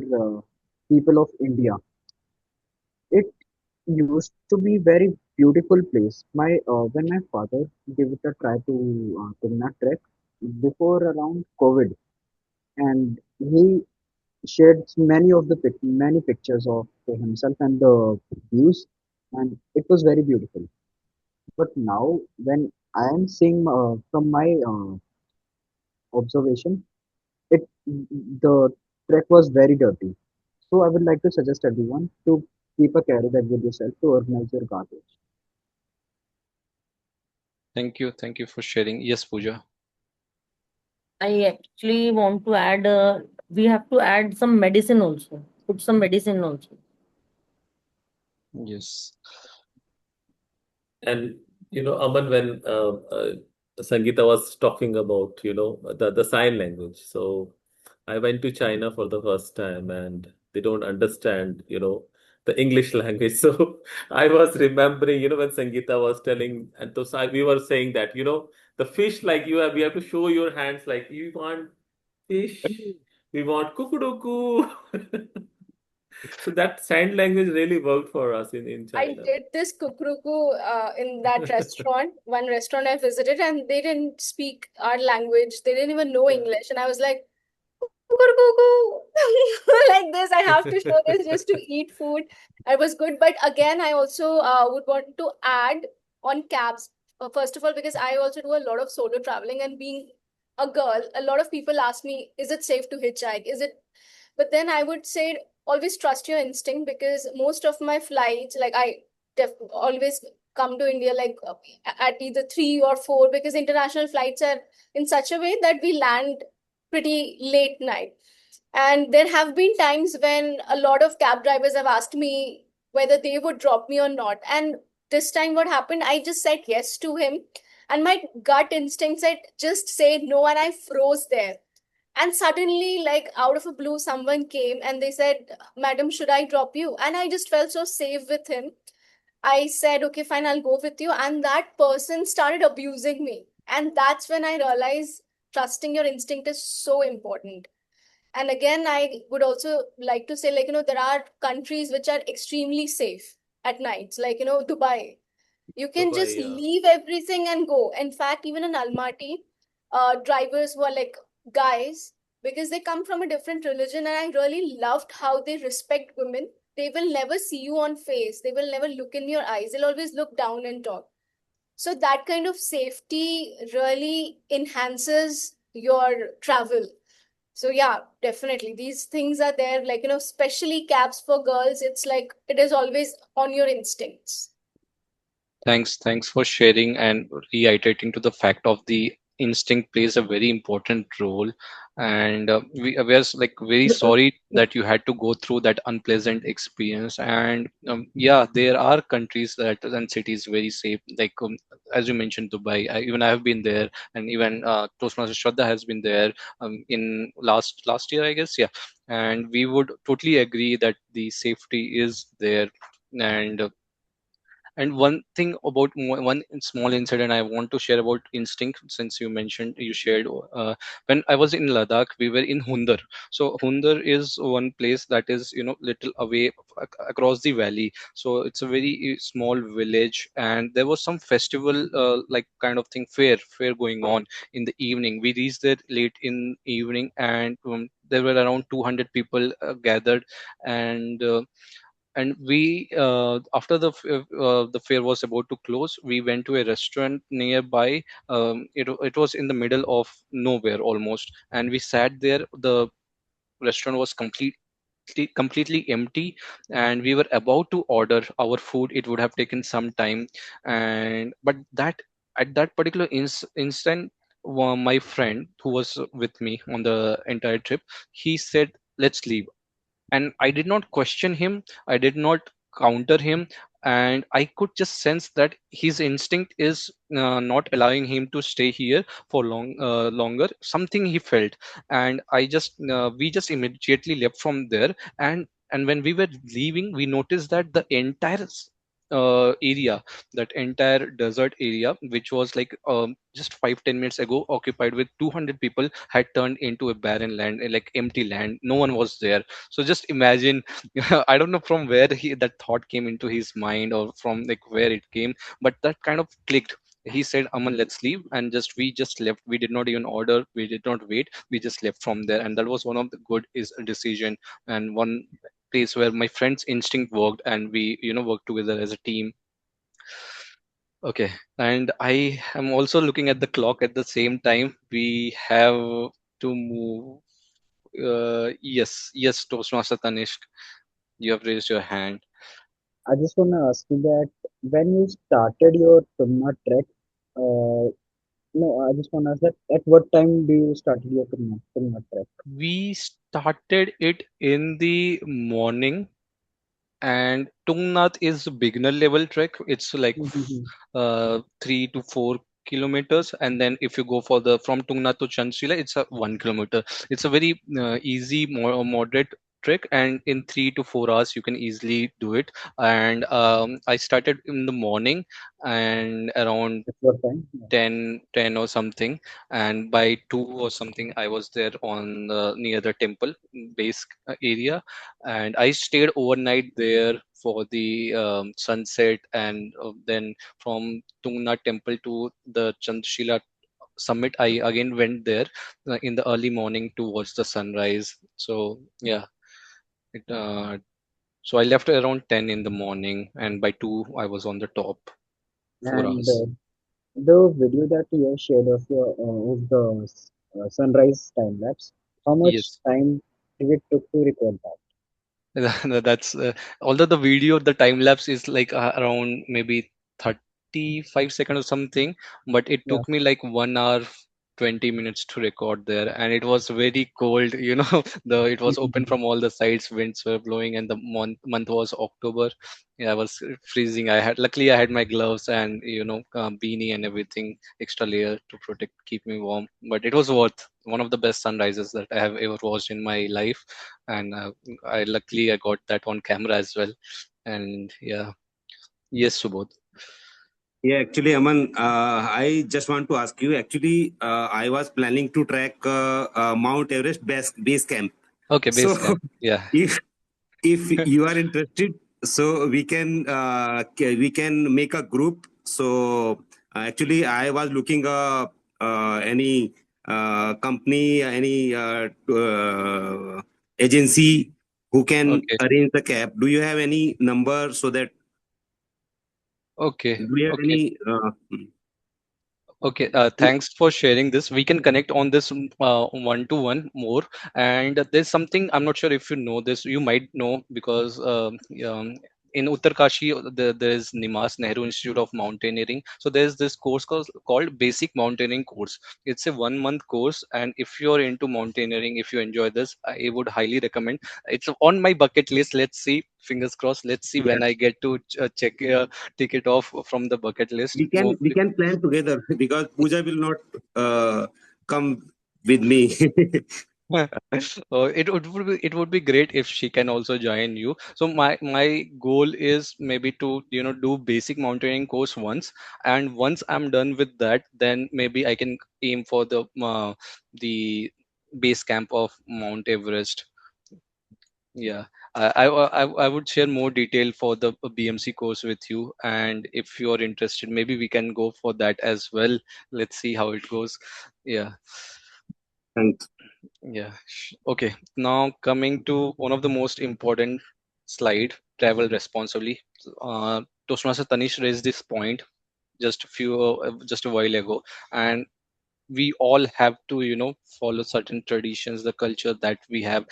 people of India. It used to be very beautiful place. My when my father gave it a try to Tumna trek before around COVID, and he shared many pictures of himself and the views, and it was very beautiful. But now, when I am seeing from my observation, it the trek was very dirty. So I would like to suggest everyone to keep a carry bag with yourself to organize your garbage. Thank you for sharing. Yes, Puja. I actually want to add, we have to add some medicine also. Put some medicine also. Yes. And Aman, when Sangeeta was talking about the sign language, so I went to China for the first time, and they don't understand the English language. So I was remembering when Sangeeta was telling, and so we were saying that the fish, like we have to show your hands like you want fish, we want kukuduku. So that sign language really worked for us in I China. did this kukruku in that restaurant, one restaurant I visited, and they didn't speak our language. They didn't even know Yeah. English. And I was like, "Kukurukuku." Like this. I have to show this just to eat food. I was good. But again, I also would want to add on cabs. First of all, because I also do a lot of solo traveling, and being a girl, a lot of people ask me, is it safe to hitchhike? Is it? But then I would say always trust your instinct, because most of my flights, like always come to India like at either 3 or 4, because international flights are in such a way that we land pretty late night. And there have been times when a lot of cab drivers have asked me whether they would drop me or not. And this time, what happened? I just said yes to him. And my gut instinct said, just say no. And I froze there. And suddenly, like out of a blue, someone came and they said, Madam, should I drop you? And I just felt so safe with him. I said, okay, fine, I'll go with you. And that person started abusing me. And that's when I realized trusting your instinct is so important. And again, I would also like to say, like, there are countries which are extremely safe at nights, like, Dubai. You can Dubai, just yeah. leave everything and go. In fact, even in Almaty, drivers who are like guys, because they come from a different religion, and I really loved how they respect women. They will never see you on face. They will never look in your eyes. They'll always look down and talk. So that kind of safety really enhances your travel. So yeah, definitely. These things are there, like, especially cabs for girls. It's like it is always on your instincts. Thanks for sharing and reiterating to the fact of the instinct plays a very important role. And we are like very sorry that you had to go through that unpleasant experience. And yeah, there are countries that and cities very safe, like as you mentioned, Dubai. Even I have been there, and even Toastmaster Shraddha has been there in last year, I guess. Yeah, and we would totally agree that the safety is there. And one thing about one small incident I want to share about instinct, since you shared, when I was in Ladakh, we were in Hundar. So Hundar is one place that is little away across the valley. So it's a very small village, and there was some festival, like kind of thing, fair going on in the evening. We reached there late in evening, and there were around 200 people gathered. And we after the fair was about to close, we went to a restaurant nearby. It was in the middle of nowhere almost, and we sat there. The restaurant was completely empty, and we were about to order our food. It would have taken some time, and but that at that particular instant, my friend who was with me on the entire trip, he said, let's leave. And I did not question him, I did not counter him, and I could just sense that his instinct is not allowing him to stay here for longer. Something he felt, and we just immediately left from there. And when we were leaving, we noticed that the entire area, that entire desert area, which was like just 5-10 minutes ago occupied with 200 people, had turned into a barren land, like empty land. No one was there. So just imagine, I don't know from where that thought came into his mind, or from like where it came, but that kind of clicked. He said, Aman, let's leave. And we just left. We did not even order, we did not wait, we just left from there. And that was one of the good is decision, and one place where my friend's instinct worked, and we worked together as a team. Okay. And I am also looking at the clock at the same time. We have to move. Yes, Toastmaster Tanishk, you have raised your hand. I just want to ask you that when you started your Tumma trek, no, I just want to ask that at what time do you started your Tumma trek? We started it in the morning, And Tungnath is a beginner level trek. It's like Mhm. 3 to 4 kilometers, and then if you go for the from Tungnath to Chanchila, it's a 1 kilometer. It's a very easy, moderate trek, and in 3 to 4 hours you can easily do it. And I started in the morning, and around At what time? Yeah. 10 or something, and by 2 or something I was there on near the temple base area, and I stayed overnight there for the sunset, and then from Tungna temple to the Chandshila summit I again went there in the early morning to watch the sunrise. So yeah, it, so I left around 10 in the morning, and by 2 I was on the top. 4 And hours. the video that you have shared of the sunrise time lapse, how much Yes. time did it took to record that? No, that's although the video, the time lapse is like around maybe 35 seconds or something, but it Yeah. took me like 1 hour 20 minutes to record there, and it was very cold. The it was open from all the sides, winds were blowing, and the month was October. Yeah, I was freezing. Luckily I had my gloves and beanie and everything, extra layer to protect, keep me warm. But it was worth one of the best sunrises that I have ever watched in my life, and I got that on camera as well. And yeah, yes, Subodh. Yeah, actually, Aman, I just want to ask you. Actually, I was planning to track Mount Everest base camp. Okay, So, base camp. Yeah. if you are interested, so we can make a group. So, actually, I was looking any company, any agency who can Okay. arrange the cab. Do you have any number so that Okay. do you have Okay. any? Okay, thanks for sharing this. We can connect on this one to one more. And there's something I'm not sure if you know this. You might know because in Uttarkashi there is Nimas Nehru Institute of Mountaineering. So there's this course called Basic Mountaineering Course. It's a 1 month course, and if you're into mountaineering, if you enjoy this, I would highly recommend. It's on my bucket list. Let's see. Fingers crossed. Let's see when Yes. I get to check tick it off from the bucket list. We can plan together because Pooja will not come with me. It would be great if she can also join you. So my goal is maybe to do basic mountaineering course once, and once I'm done with that, then maybe I can aim for the base camp of Mount Everest. Yeah, I would share more detail for the BMC course with you, and if you're interested, maybe we can go for that as well. Let's see how it goes. Yeah. And Yeah. Okay. Now coming to one of the most important slide, travel responsibly. Toastmaster Tanish raised this point just a while ago, and we all have to follow certain traditions, the culture that we have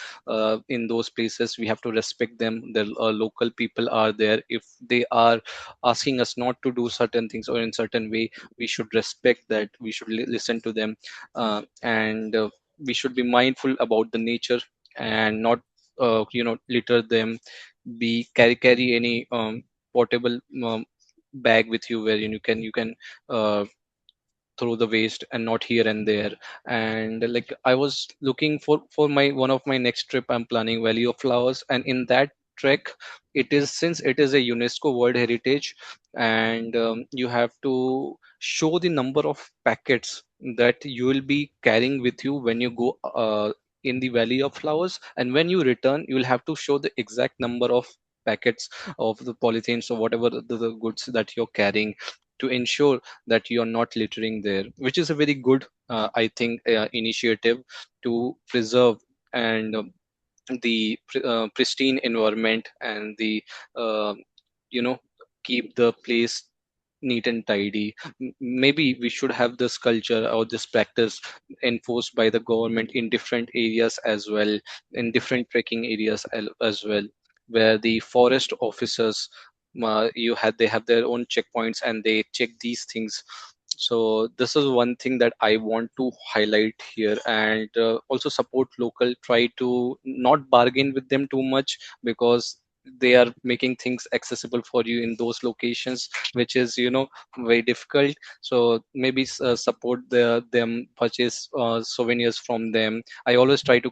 in those places. We have to respect them. The local people are there. If they are asking us not to do certain things or in certain way, we should respect that. We should listen to them, and we should be mindful about the nature and not litter them. Be carry any portable bag with you where you can uh, through the waste and not here and there. And like I was looking for my one of my next trip, I'm planning Valley of Flowers, and in that trek, it is since it is a UNESCO World Heritage, and you have to show the number of packets that you will be carrying with you when you go in the Valley of Flowers, and when you return you will have to show the exact number of packets of the polythenes or whatever the goods that you're carrying, to ensure that you're not littering there, which is a very good I think initiative to preserve and pristine environment, and the uh, you know keep the place neat and tidy. Maybe we should have this culture or this practice enforced by the government in different areas as well, in different trekking areas as well, where the forest officers, they have their own checkpoints and they check these things. So this is one thing that I want to highlight here, and also support local. Try to not bargain with them too much, because they are making things accessible for you in those locations, which is, very difficult. So maybe support them, purchase souvenirs from them. I always try to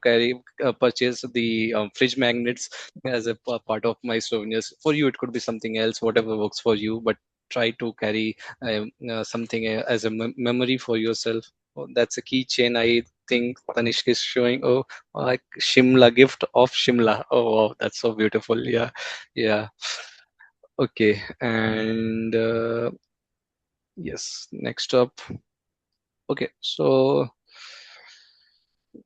purchase the fridge magnets as a part of my souvenirs. For you it could be something else, whatever works for you, but try to carry something as a memory for yourself. Oh, that's a keychain, I think Tanishk is showing. Oh, like Shimla, gift of Shimla. Oh, wow, that's so beautiful. Yeah, yeah. Okay, and yes, next up. Okay, so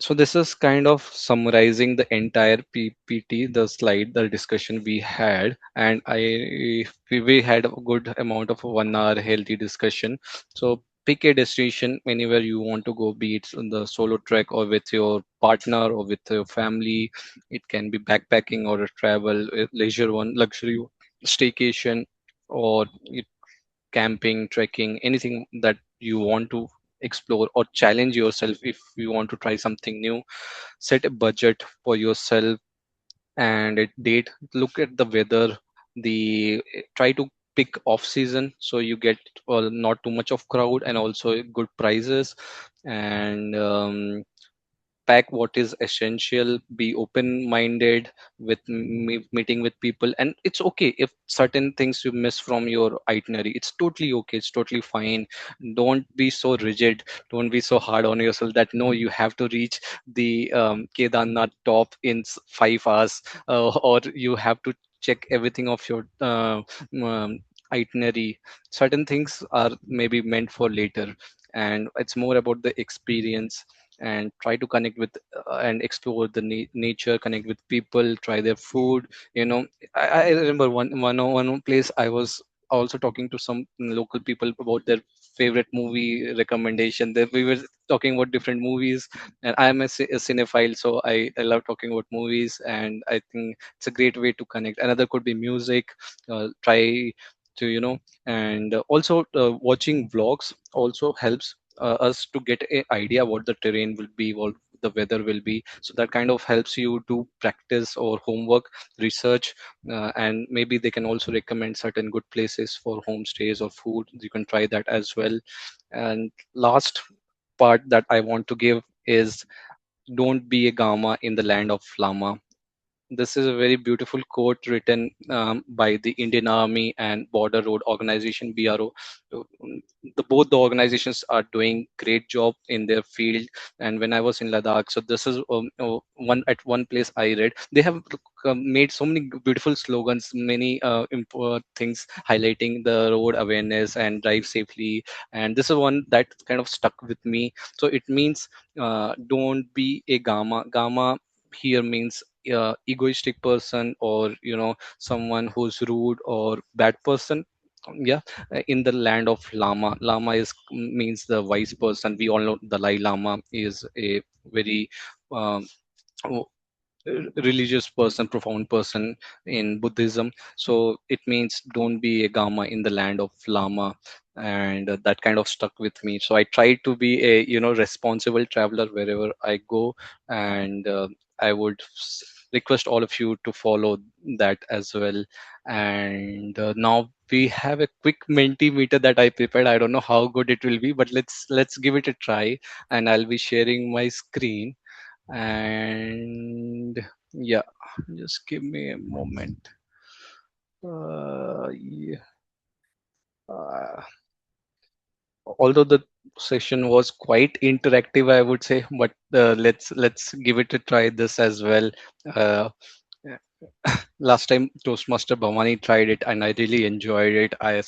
this is kind of summarizing the entire PPT, the slide, the discussion we had, and we had a good amount of 1 hour healthy discussion. So pick a destination anywhere you want to go, be it on the solo trek or with your partner or with your family. It can be backpacking or a travel, leisure one, luxury staycation, or camping, trekking, anything that you want to explore or challenge yourself. If you want to try something new, set a budget for yourself and a date. Look at the weather, the try to pick off season so you get not too much of crowd and also good prices. And pack what is essential, be open minded with meeting with people, and it's okay if certain things you miss from your itinerary. It's totally okay, it's totally fine. Don't be so rigid, don't be so hard on yourself that no, you have to reach the Kedarnath top in 5 hours, or you have to check everything of your um, itinerary. Certain things are maybe meant for later, and it's more about the experience. And try to connect with and explore the nature, connect with people, try their food. I remember one place I was also talking to some local people about their favorite movie recommendation, that we were talking about different movies. And I am a cinephile, so I love talking about movies, and I think it's a great way to connect. Another could be music. Try to and also watching vlogs also helps us to get a idea what the terrain will be, what the weather will be. So that kind of helps you to practice or homework, research. And maybe they can also recommend certain good places for homestays or food. You can try that as well. And last part that I want to give is, don't be a Gama in the land of Lama. This is a very beautiful quote written by the Indian Army and Border Road Organization (BRO). Both the organizations are doing great job in their field. And when I was in Ladakh, so this is one place I read. They have made so many beautiful slogans, many things highlighting the road awareness and drive safely. And this is one that kind of stuck with me. So it means don't be a Gama. Gama here means egoistic person, or someone who's rude or bad person. Yeah. In the land of Lama, Lama is means the wise person. We all know the Dalai Lama is a very um, religious person, profound person in Buddhism. So it means don't be a Gama in the land of Lama. And that kind of stuck with me. So I try to be a responsible traveler wherever I go. And I would request all of you to follow that as well. And now we have a quick Mentimeter that I prepared. I don't know how good it will be, but let's give it a try. And I'll be sharing my screen. And yeah, just give me a moment. Yeah. uh, Although the session was quite interactive, I would say, but let's give it a try this as well. uh, Last time Toastmaster Bhavani tried it and I really enjoyed it. I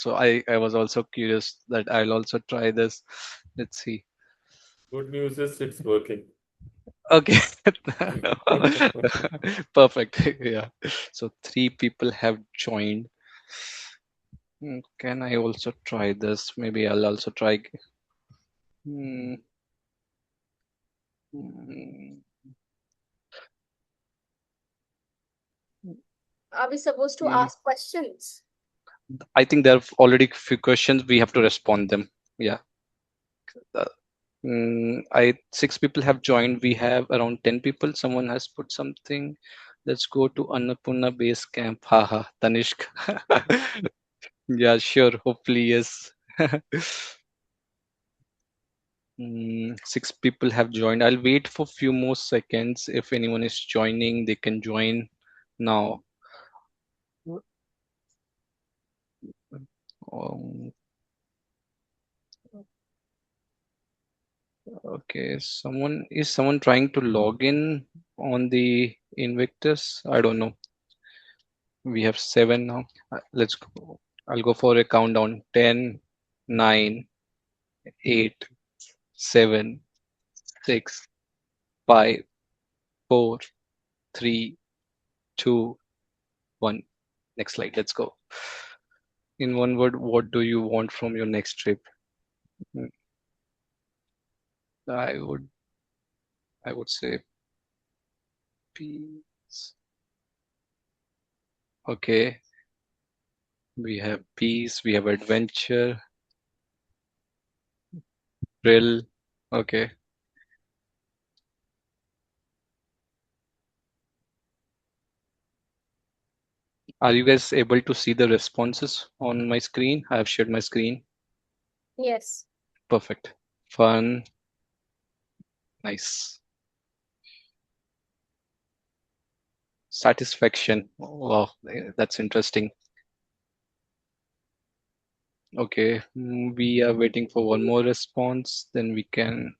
was also curious that I'll also try this. Let's see. Good news is it's working. Okay. Perfect. Yeah. So 3 people have joined. Can I also try this? Maybe I'll also try. Hmm, hmm, Are we supposed to hmm. ask questions? I think there are already few questions. We have to respond them. Yeah. Uh, 6 people have joined. We have around 10 people. Someone has put something. Let's go to Annapurna base camp. Haha, Tanishk. Yeah, sure. Hopefully, yes. Six people have joined. I'll wait for few more seconds. If anyone is joining, they can join now. Um, okay, someone trying to log in on the Invictus? I don't know. We have seven now. Let's go. I'll go for a countdown. 10, 9, 8, 7, 6, 5, 4, 3, 2, 1. Next slide. Let's go. In one word, what do you want from your next trip? Mm, I would I would say peace. Okay, we have peace, we have adventure, thrill. Okay. Are you guys able to see the responses on my screen? I have shared my screen. Yes. Perfect. Fun. Nice. Satisfaction. Wow, that's interesting. Okay, we are waiting for one more response. Then we can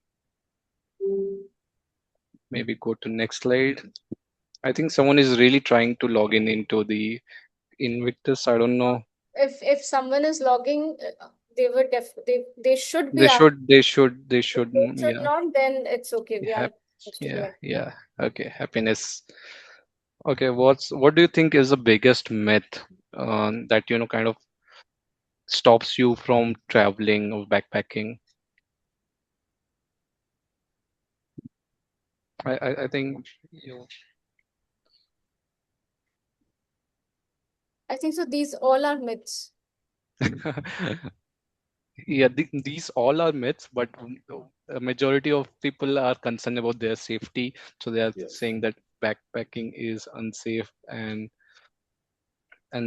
maybe go to next slide. I think someone is really trying to log in into the Invictus. I don't know. If someone is logging, they should be They asked. should. They should. They If should. they should Yeah. not, then it's okay. We are Hap- not supposed to do yeah. it. Yeah. Okay. Happiness. Okay. What do you think is the biggest myth that kind of stops you from traveling or backpacking? I think you. I think so. These all are myths. Yeah, these all are myths, but a majority of people are concerned about their safety, so they are Yes. saying that backpacking is unsafe, and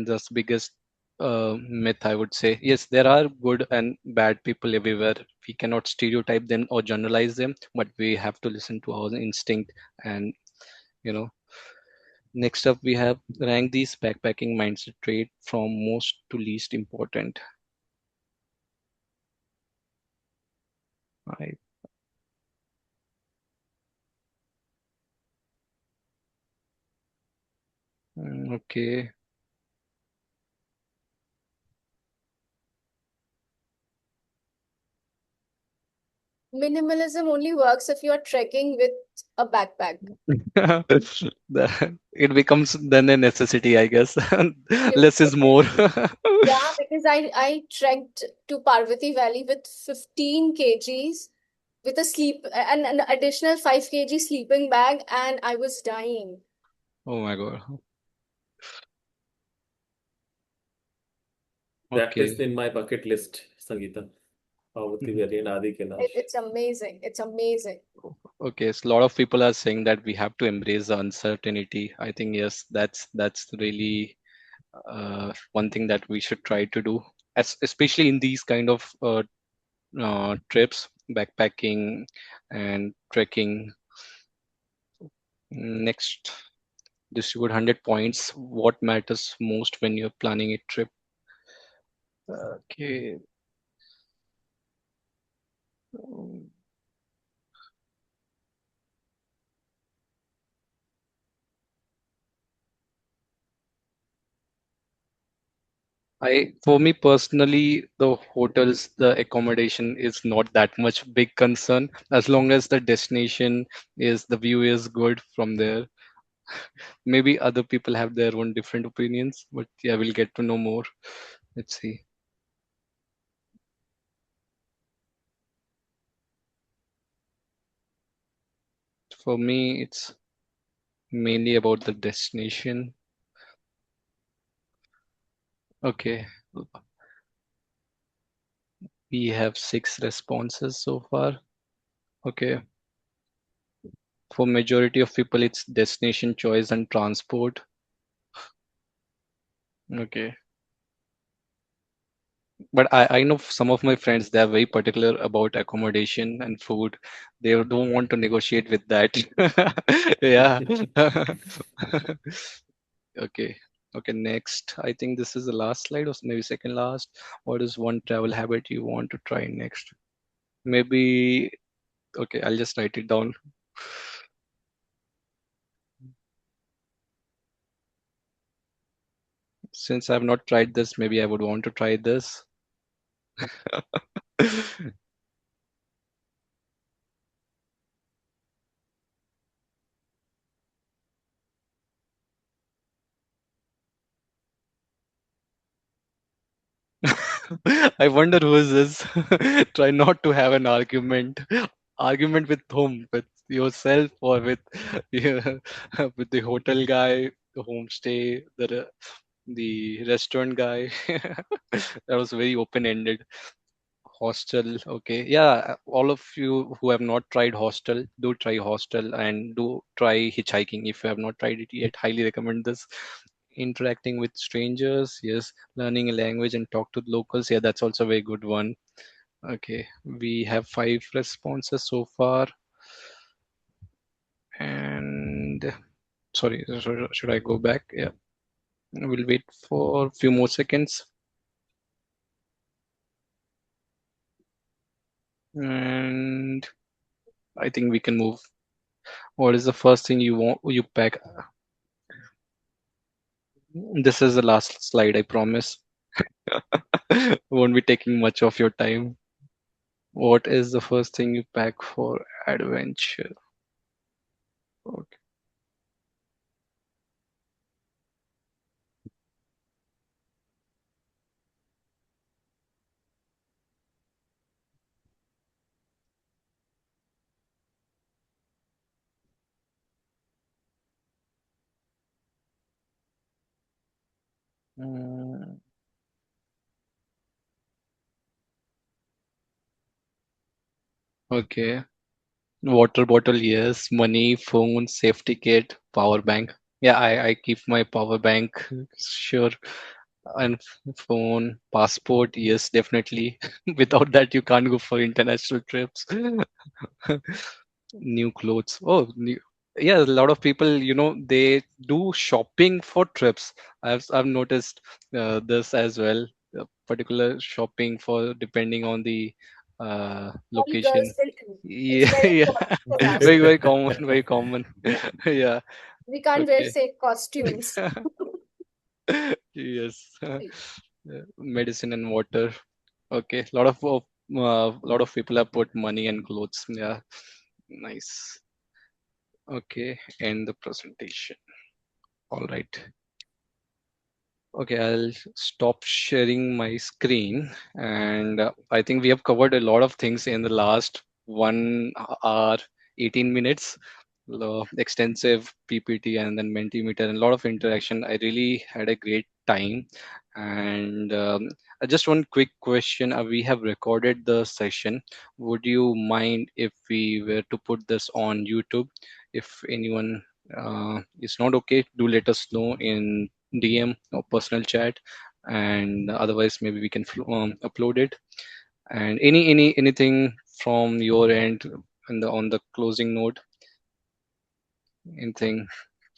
that's biggest myth, I would say. Yes, there are good and bad people everywhere. We cannot stereotype them or generalize them, but we have to listen to our instinct. And you know, next up we have rank these backpacking mindset trait from most to least important. I, okay. Minimalism only works if you are trekking with a backpack. It becomes then a necessity, I guess. You, Less is more. yeah, because I trekked to Parvati Valley with 15 kgs with a sleep and an additional 5 kg sleeping bag, and I was dying. Oh my God. That is Okay. in my bucket list, Sangeeta. Parvati Mhm. Valley and Adi Kenar. It's amazing. It's amazing. Okay, so a lot of people are saying that we have to embrace the uncertainty. I think yes, that's really one thing that we should try to do, especially in these kind of trips, backpacking and trekking. Next, distribute 100 points. What matters most when you're planning a trip? Okay. um, for me personally, the hotels, the accommodation is not that much big concern as long as the destination is the view is good from there. Maybe other people have their own different opinions, but yeah, we'll get to know more. Let's see. For me, it's mainly about the destination. Okay, we have six responses so far. Okay, For majority of people, it's destination choice and transport. Okay. But I know some of my friends, they are very particular about accommodation and food. They don't want to negotiate with that. Yeah. Okay. Okay, next. I think this is the last slide or maybe second last. What is one travel habit you want to try next? Maybe, okay, I'll just write it down. Since I've not tried this, maybe I would want to try this. I wonder who is this. Try not to have an argument. Argument with whom? With yourself or with yeah, with the hotel guy, the homestay, the restaurant guy? That was very open-ended. Hostel, okay. Yeah, all of you who have not tried hostel, do try hostel and do try hitchhiking if you have not tried it yet. Highly recommend this. Interacting with strangers, yes. Learning a language and talk to locals, yeah, that's also a very good one. Okay, we have 5 responses so far. And sorry, should I go back? Yeah, we'll wait for a few more seconds. And I think we can move. What is the first thing you pack? This is the last slide, I promise. Won't be taking much of your time. What is the first thing you pack for adventure? Okay. Mm, okay. Water bottle, yes. Money, phone, safety kit, power bank. Yeah, I keep my power bank, sure. And phone, passport, yes, definitely. Without that, you can't go for international trips. New clothes. Oh, new. Yeah, a lot of people, they do shopping for trips. I've noticed this as well. Particular shopping for depending on the All girls location. will do. It's Yeah, very yeah. common for us. Very, very common, very common. Yeah. We can't wear Okay. safe costumes. Yes. Medicine and water. Okay. Lot of people have put money and clothes. Yeah. Nice. Okay. End the presentation. All right. Okay, I'll stop sharing my screen. And I think we have covered a lot of things in the last 1 hour, 18 minutes. Extensive PPT and then Mentimeter and a lot of interaction. I really had a great time. And just one quick question. We have recorded the session. Would you mind if we were to put this on YouTube? If anyone is not okay, do let us know in DM or personal chat, and otherwise maybe we can upload it. And anything from your end on the closing note, anything?